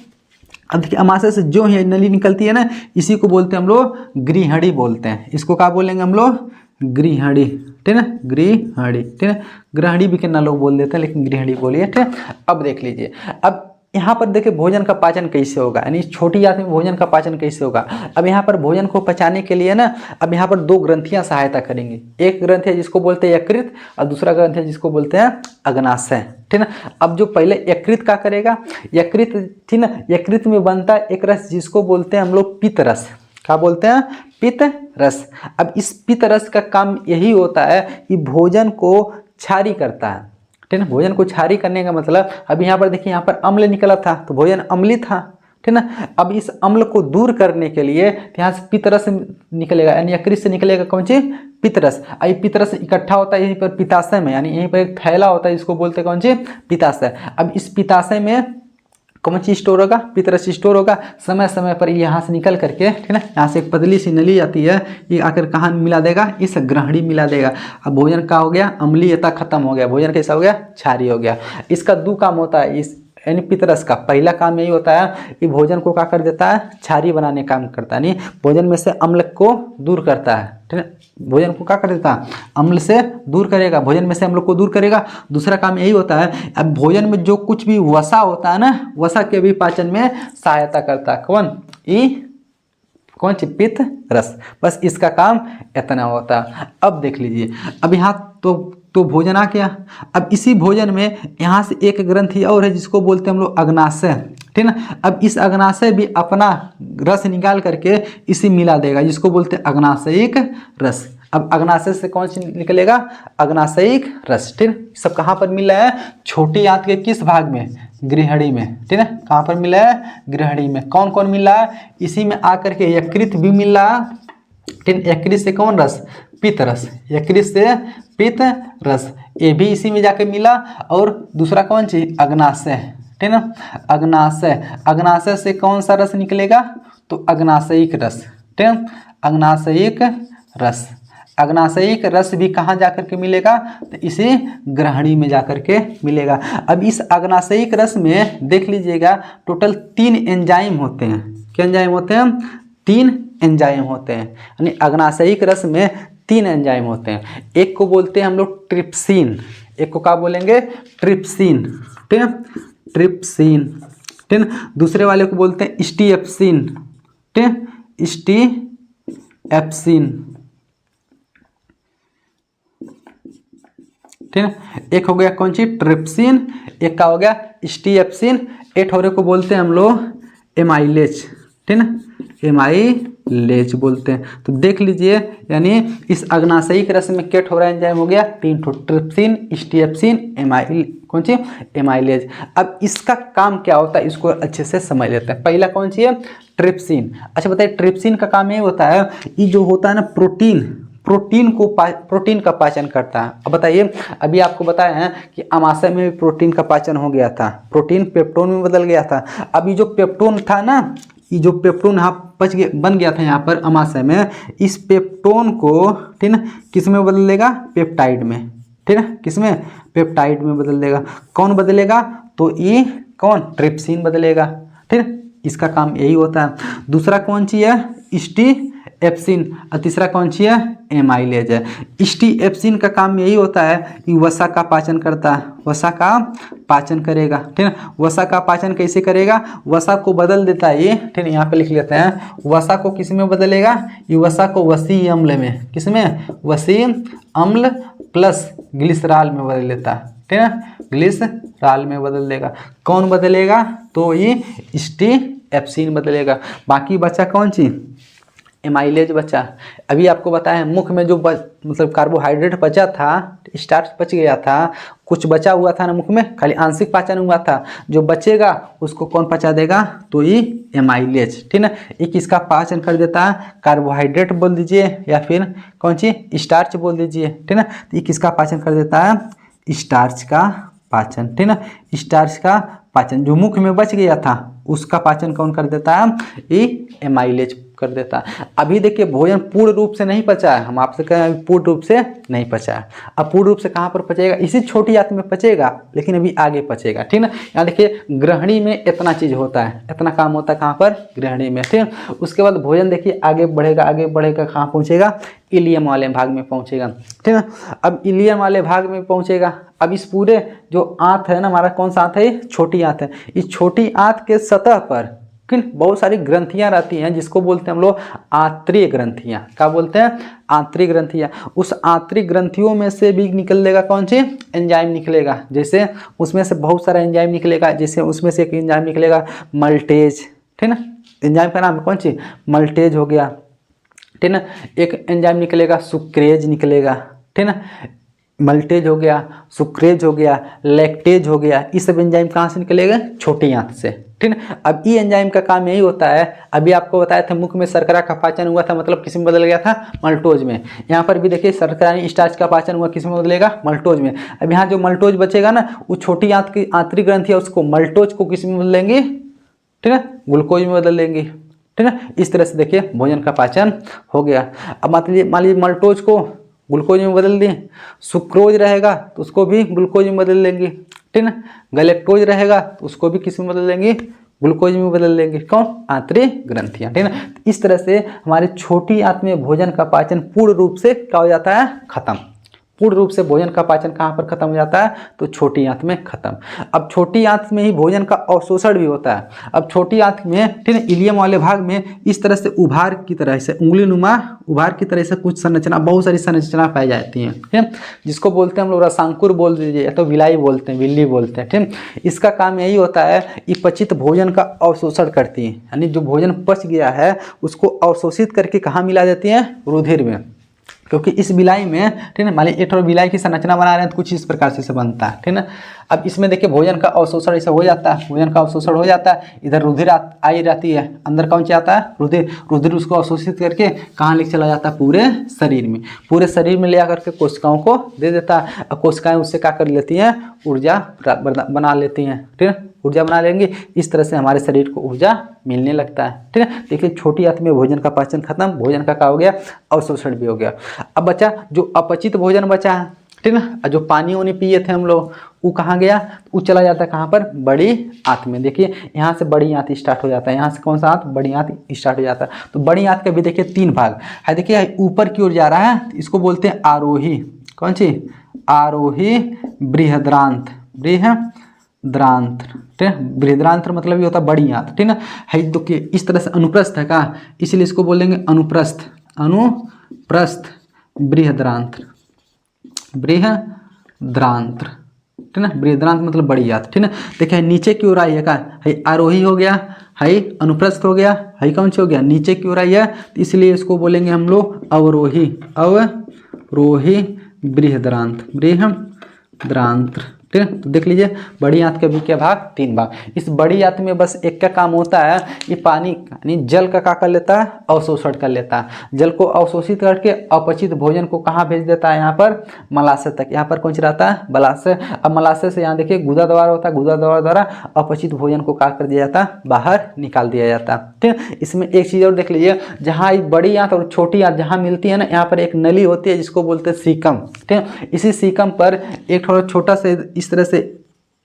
अब देखिए अमाशय से जो ही नली निकलती है ना, इसी को बोलते हैं हम लोग गृहणी बोलते हैं। इसको क्या बोलेंगे हम लोग, गृहणी, ठीक है, गृहणी, ठीक है। गृहणी भी कितना लोग बोल देते हैं, लेकिन गृहणी बोलिए, ठीक है। अब देख लीजिए, अब यहाँ पर देखिए भोजन का पाचन कैसे होगा, यानी छोटी आंत में भोजन का पाचन कैसे होगा। अब यहाँ पर भोजन को पचाने के लिए ना, अब यहाँ पर 2 ग्रंथियाँ सहायता करेंगी। एक ग्रंथि है जिसको बोलते हैं यकृत, और दूसरा ग्रंथि है जिसको बोलते हैं अग्नाशय, ठीक है ना। अब जो पहले यकृत क्या करेगा, यकृत, ठीक ना, यकृत में बनता है एक रस जिसको बोलते हैं हम लोग पित्तरस, क्या बोलते हैं, पित्तरस। अब इस पित्तरस का काम यही होता है कि भोजन को क्षारी करता है, ठीक है ना। भोजन को क्षारी करने का मतलब, अब यहाँ पर देखिए यहाँ पर अम्ल निकला था तो भोजन अम्ली था, ठीक ना। अब इस अम्ल को दूर करने के लिए यहाँ से पित्तरस निकलेगा, यानी यकृत से निकलेगा कौन सी, पित्तरस। ये पित्तरस इकट्ठा होता है यहीं पर पित्ताशय में, यानी यहीं पर एक थैला होता है जिसको बोलते हैं कौन सी, पित्ताशय। अब इस पित्ताशय में कौन सी स्टोर होगा, पित्तरस स्टोर होगा। समय समय पर यहाँ से निकल करके, ठीक है ना, यहाँ से एक पतली सी नली आती है, ये आकर कहाँ मिला देगा, इस ग्रहणी मिला देगा। अब भोजन का हो गया, अम्लीयता खत्म हो गया, भोजन कैसा हो गया, क्षारी हो गया। इसका 2 काम होता है, इस यानी पित्तरस का पहला काम यही होता है कि भोजन को क्या कर देता है, क्षारी बनाने काम करता है, यानी भोजन में से अम्ल को दूर करता है, ठीक है। भोजन को क्या कर देता है, अम्ल से दूर करेगा, भोजन में से अम्ल को दूर करेगा। दूसरा काम यही होता है, अब भोजन में जो कुछ भी वसा होता है ना, वसा के भी पाचन में सहायता करता है, कौन सी, पित्तरस। बस इसका काम इतना होता है। अब देख लीजिए, अब यहाँ तो भोजन आ गया। अब इसी भोजन में यहाँ से एक ग्रंथि और है जिसको बोलते हैं हम लोग अग्नाशय, ठीक ना। अब इस अग्नाशय भी अपना रस निकाल करके इसी मिला देगा, जिसको बोलते हैं अग्नाशयिक रस। अब अग्नाशय से कौन सी निकलेगा, अग्नाशयिक रस। ठीक, सब कहाँ पर मिला है, छोटी आंत के किस भाग में, गृहणी में। ठीक है, कहाँ पर मिला है, गृहणी में। कौन कौन मिला है, इसी में आकर के यकृत भी मिला। ठीक, यकृत से कौन रस, पित्त रस, यकृत से पित्त रस, ये भी इसी में जाके मिला। और दूसरा कौन चीज, अग्नाशय। ठीक ना, अग्नाशय, अग्नाशय से कौन सा रस निकलेगा, तो अग्नाशयिक रस। ठीक, अग्नाशयिक रस, अग्नाशयिक रस भी कहाँ जाकर के मिलेगा, तो इसी ग्रहणी में जाकर के मिलेगा। अब इस अग्नाशयिक रस में देख लीजिएगा टोटल 3 एंजाइम होते हैं। क्या एंजाइम होते हैं, 3 एंजाइम होते हैं। यानी अग्नाशयिक रस में 3 एंजाइम होते हैं। एक को बोलते हैं हम लोग ट्रिप्सिन, एक को क्या बोलेंगे, ट्रिप्सिन। ठीक है, ट्रिप्सिन। ठीक है, दूसरे वाले को बोलते हैं स्टीएप्सिन। ठीक है, स्टीएप्सिन। ठीक है, एक हो गया कौन सी, ट्रिप्सिन, एक का हो गया स्टीएप्सिन, एक और को बोलते हैं हम लोग एमाइलेज। ठीक है, एमाइलेज बोलते हैं। तो देख लीजिए, यानी इस अग्नाशयिक रस में क्या ठोरा एंजाइम हो गया, 3 ठो, ट्रिप्सिन, स्टीएप्सिन, कौन सी, एमाइलेज। अब इसका काम क्या होता है, इसको अच्छे से समझ लेते हैं। पहला कौन सी है, ट्रिप्सिन। अच्छा बताइए, ट्रिप्सिन का काम ये होता है, ये जो होता है ना प्रोटीन का पाचन करता है। अब बताइए, अभी आपको बताया है कि अमाशय में भी प्रोटीन का पाचन हो गया था, प्रोटीन पेप्टोन में बदल गया था। अभी जो पेप्टोन था ना, ये जो पेप्टोन यहाँ बन गया था यहाँ पर अमाशय में, इस पेप्टोन को ठीक ना किस में बदल देगा, पेप्टाइड में। ठीक है, किस में, पेप्टाइड में बदल देगा। कौन बदलेगा, तो ये कौन, ट्रिप्सिन बदलेगा। ठीक है, इसका काम यही होता है। दूसरा कौन सी है, स्टीएप्सिन, और तीसरा कौन सी है, एमाइलेज है। स्टीएप्सिन का काम यही होता है कि वसा का पाचन करता है, वसा का पाचन करेगा। ठीक है, वसा का पाचन कैसे करेगा, वसा को बदल देता है ये। ठीक है, यहाँ पे लिख लेते हैं, वसा को किस में बदलेगा, ये वसा को वसी अम्ल में, किस में, वसी अम्ल प्लस ग्लिसरॉल में बदल लेता है। ठीक है, ग्लिसरॉल में बदल देगा। कौन बदलेगा, तो ये स्टीएप्सिन बदलेगा। बाकी बचा कौन सी, एमाइलेज बचा। अभी आपको बताया है, मुख में जो मतलब कार्बोहाइड्रेट बचा था, स्टार्च बच गया था, कुछ बचा हुआ था ना मुख में, खाली आंशिक पाचन हुआ था, जो बचेगा उसको कौन पचा देगा, तो ये एमाइलेज। ठीक है, ये किसका पाचन कर देता है, कार्बोहाइड्रेट बोल दीजिए या फिर कौन सी, स्टार्च बोल दीजिए। ठीक है, तो ये किसका पाचन कर देता है, स्टार्च का पाचन। ठीक है, स्टार्च का पाचन जो मुख में बच गया था उसका पाचन कौन कर देता है, ये एमाइलेज कर देता है। अभी देखिए, भोजन पूर्ण रूप से नहीं पचा है, हम आपसे कह रहे हैं पूर्ण रूप से नहीं पचा है। अब पूर्ण रूप से कहाँ पर पचेगा, इसी छोटी आंत में पचेगा, लेकिन अभी आगे पचेगा। ठीक है, यहाँ देखिए ग्रहणी में इतना चीज होता है, इतना काम होता है कहाँ पर, ग्रहणी में। ठीक है, उसके बाद भोजन देखिए आगे बढ़ेगा, आगे बढ़ेगा, कहाँ पहुँचेगा, इलियम वाले भाग में पहुँचेगा। ठीक है, अब इलियम वाले भाग में पहुँचेगा। अब इस पूरे जो आंत है ना, हमारा कौन सा आंत है, छोटी आंत है। इस छोटी आंत के सतह पर बहुत सारी ग्रंथियां रहती हैं, जिसको बोलते हैं हम लोग आंतरिक ग्रंथियां। क्या बोलते हैं, आंतरिक ग्रंथियां। उस आंतरिक ग्रंथियों में से भी निकलेगा कौन सी, एंजाइम निकलेगा। जैसे उसमें से बहुत सारा एंजाइम निकलेगा, जैसे उसमें से एक एंजाइम निकलेगा मल्टेज। ठीक है ना, एंजाइम का नाम कौन सी, मल्टेज हो गया। ठीक है ना, एक एंजाइम निकलेगा सुक्रेज निकलेगा। ठीक है ना, मल्टेज हो गया, सुक्रेज हो गया, लैक्टेज हो गया। ये सब एंजाइम कहाँ से निकलेगा, छोटी आंत से। ठीक है, अब ये एंजाइम का काम यही होता है। अभी आपको बताया था मुख में शर्करा का पाचन हुआ था, मतलब किस में बदल गया था, मल्टोज में। यहाँ पर भी देखिए शर्करा स्टार्च का पाचन हुआ, किस में बदलेगा, मल्टोज में। अब यहाँ जो मल्टोज बचेगा ना, वो छोटी आंत की आंतरिक ग्रंथि है, उसको मल्टोज को किस में बदलेंगे, ठीक है, ग्लूकोज में बदल देंगे। ठीक है, इस तरह से देखिए भोजन का पाचन हो गया। अब मान लीजिए मल्टोज को ग्लूकोज में बदल दिए, सुक्रोज रहेगा तो उसको भी ग्लूकोज में बदल लेंगे। ठीक है, गैलेक्टोज रहेगा तो उसको भी किस में बदल देंगे, ग्लूकोज में बदल देंगे। कौन, आंतरिक ग्रंथियां। ठीक है ना, इस तरह से हमारे छोटी आंत में भोजन का पाचन पूर्ण रूप से क्या हो जाता है, खत्म। पूर्ण रूप से भोजन का पाचन कहाँ पर खत्म हो जाता है, तो छोटी आंत में खत्म। अब छोटी आंत में ही भोजन का अवशोषण भी होता है। अब छोटी आंत में, ठीक है, इलियम वाले भाग में इस तरह से उभार की तरह से, उंगली नुमा उभार की तरह से कुछ संरचना, बहुत सारी संरचना पाई जाती हैं, ठीक है, जिसको बोलते हैं हम लोग रसांकुर बोल दीजिए, या तो विलाई बोलते हैं, विल्ली बोलते हैं, ठीक है। इसका काम यही होता है कि पचित भोजन का अवशोषण करती है, यानी जो भोजन पच गया है उसको अवशोषित करके कहाँ मिला देती है, रुधिर में। क्योंकि इस बिलाई में, ठीक है, मान लीजिए एक बिलाई की संरचना बना रहे हैं तो कुछ इस प्रकार से बनता है, ठीक है। अब इसमें देखिए भोजन का अवशोषण ऐसा हो जाता है, भोजन का अवशोषण हो जाता है, इधर रुधिर आई रहती है, अंदर कौन सी आता है, रुधिर। रुधिर उसको अवशोषित करके कहाँ लेके चला जाता है, पूरे शरीर में। पूरे शरीर में ले आकर के कोशिकाओं को दे देता है। अब कोशिकाएं उससे क्या कर लेती हैं, ऊर्जा बना लेती हैं, ठीक है, ऊर्जा बना लेंगे। इस तरह से हमारे शरीर को ऊर्जा मिलने लगता है, ठीक है। देखिए छोटी आंत में भोजन का पाचन खत्म, भोजन का क्या हो गया, अवशोषण भी हो गया। अब बचा जो अपचित भोजन बचा है, ठीक है, जो पानी वानी पिए थे हम लोग, वो कहाँ गया, वो चला जाता है कहाँ पर, बड़ी आंत में। देखिए यहाँ से बड़ी आंत स्टार्ट हो जाता है, यहाँ से कौन सा आंत, बड़ी आंत स्टार्ट हो जाता है। तो बड़ी आंत के भी देखिए 3 भाग है, देखिए ऊपर की ओर जा रहा है, इसको बोलते हैं आरोही, कौन सी, आरोही बृहद्रांत, बृहद्रांत, ठीक है। बृहद्रांत्र मतलब ये होता है बड़ी आंत, ठीक है। तो इस तरह से अनुप्रस्थ है का, इसलिए इसको बोलेंगे अनुप्रस्थ, अनुप्रस्थ बृहद्रांत्र, बृहद्रांत्र, ठीक है ना। बृहद्रांत मतलब बड़ी आंत, ठीक है। देखिए नीचे की ओर आई है का, है आरोही हो गया, है अनुप्रस्थ हो गया, है कौन सी हो गया, नीचे की ओर आई है, तो इसलिए इसको बोलेंगे हम लोग अवरोही, अवरोही बृहद्रांत, बृहद्रांत्र, ठीक है। तो देख लीजिए बड़ी आंत के भी क्या भाग, 3 भाग। इस बड़ी आंत में बस एक का काम होता है, ये पानी यानी जल का क्या कर लेता है, अवशोषण कर लेता है। जल को अवशोषित करके अपचित भोजन को कहाँ भेज देता है, यहाँ पर मलाशय तक। यहाँ पर कौन सी रहता है, मलाशय। अब मलाशय से यहाँ देखिए गुदा द्वार होता है, गुदा द्वार द्वारा अपचित भोजन को क्या कर दिया जाता है, बाहर निकाल दिया जाता है, ठीक है। इसमें एक चीज़ और देख लीजिए, जहाँ बड़ी आंत और छोटी आंत जहाँ मिलती है ना, यहाँ पर एक नली होती है जिसको बोलते हैं सीकम, ठीक है। इसी सीकम पर एक थोड़ा छोटा से इस तरह से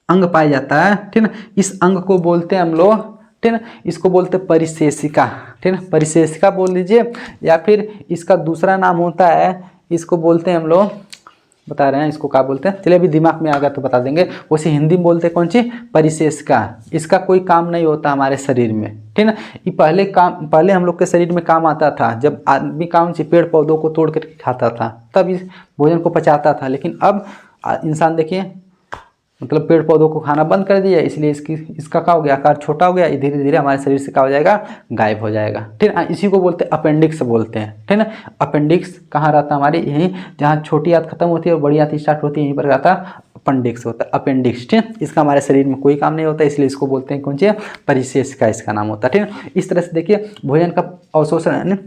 अंग पाया जाता है, ठीक है। इस अंग को बोलते हैं हम लोग, ठीक है, इसको बोलते हैं परिशेषिका, ठीक है, परिशेषिका बोल लीजिए, या फिर इसका दूसरा नाम होता है, इसको बोलते हैं हम लोग, बता रहे हैं इसको क्या बोलते हैं, चलिए अभी दिमाग में आ गया तो बता देंगे। उसे हिंदी में बोलते हैं कौन सी, परिशेषिका। इसका कोई काम नहीं होता हमारे शरीर में, ठीक है ना। ये पहले हम लोग के शरीर में काम आता था, जब आदमी कौन सी पेड़ पौधों को तोड़ कर खाता था, तब इस भोजन को पचाता था। लेकिन अब इंसान देखिए मतलब पेड़ पौधों को खाना बंद कर दिया, इसलिए इसका क्या हो गया, आकार छोटा हो गया, धीरे धीरे हमारे शरीर से क्या हो जाएगा, गायब हो जाएगा, ठीक है। इसी को बोलते हैं अपेंडिक्स बोलते हैं, ठीक है ना। अपेंडिक्स कहाँ रहता है हमारी, यहीं जहाँ छोटी आंत खत्म होती है और बड़ी आंत स्टार्ट होती है, यहीं पर रहता है अपेंडिक्स होता है, अपेंडिक्स, ठीक है। इसका हमारे शरीर में कोई काम नहीं होता, इसलिए इसको बोलते हैं कौन सी, परिशेषिका इसका नाम होता है, ठीक है। इस तरह से देखिए भोजन का अवशोषण,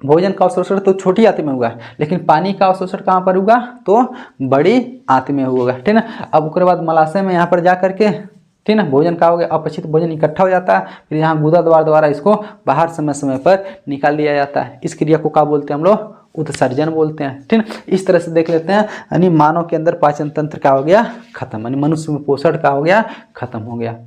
भोजन का अवशोषण तो छोटी आंत में हुआ, लेकिन पानी का अवशोषण कहाँ पर होगा, तो बड़ी आंत में होगा, ठीक है ना। अब उसके बाद मलाशय में यहाँ पर जा करके, ठीक है ना, भोजन का हो गया, अपचित भोजन इकट्ठा हो जाता है, फिर यहाँ गुदा द्वारा इसको बाहर समय समय पर निकाल दिया जाता है। इस क्रिया को क्या बोलते हैं हम लोग, उत्सर्जन बोलते हैं, ठीक है। इस तरह से देख लेते हैं, यानी मानव के अंदर पाचन तंत्र क्या हो गया, खत्म, यानी मनुष्य में पोषण क्या हो गया, खत्म हो गया।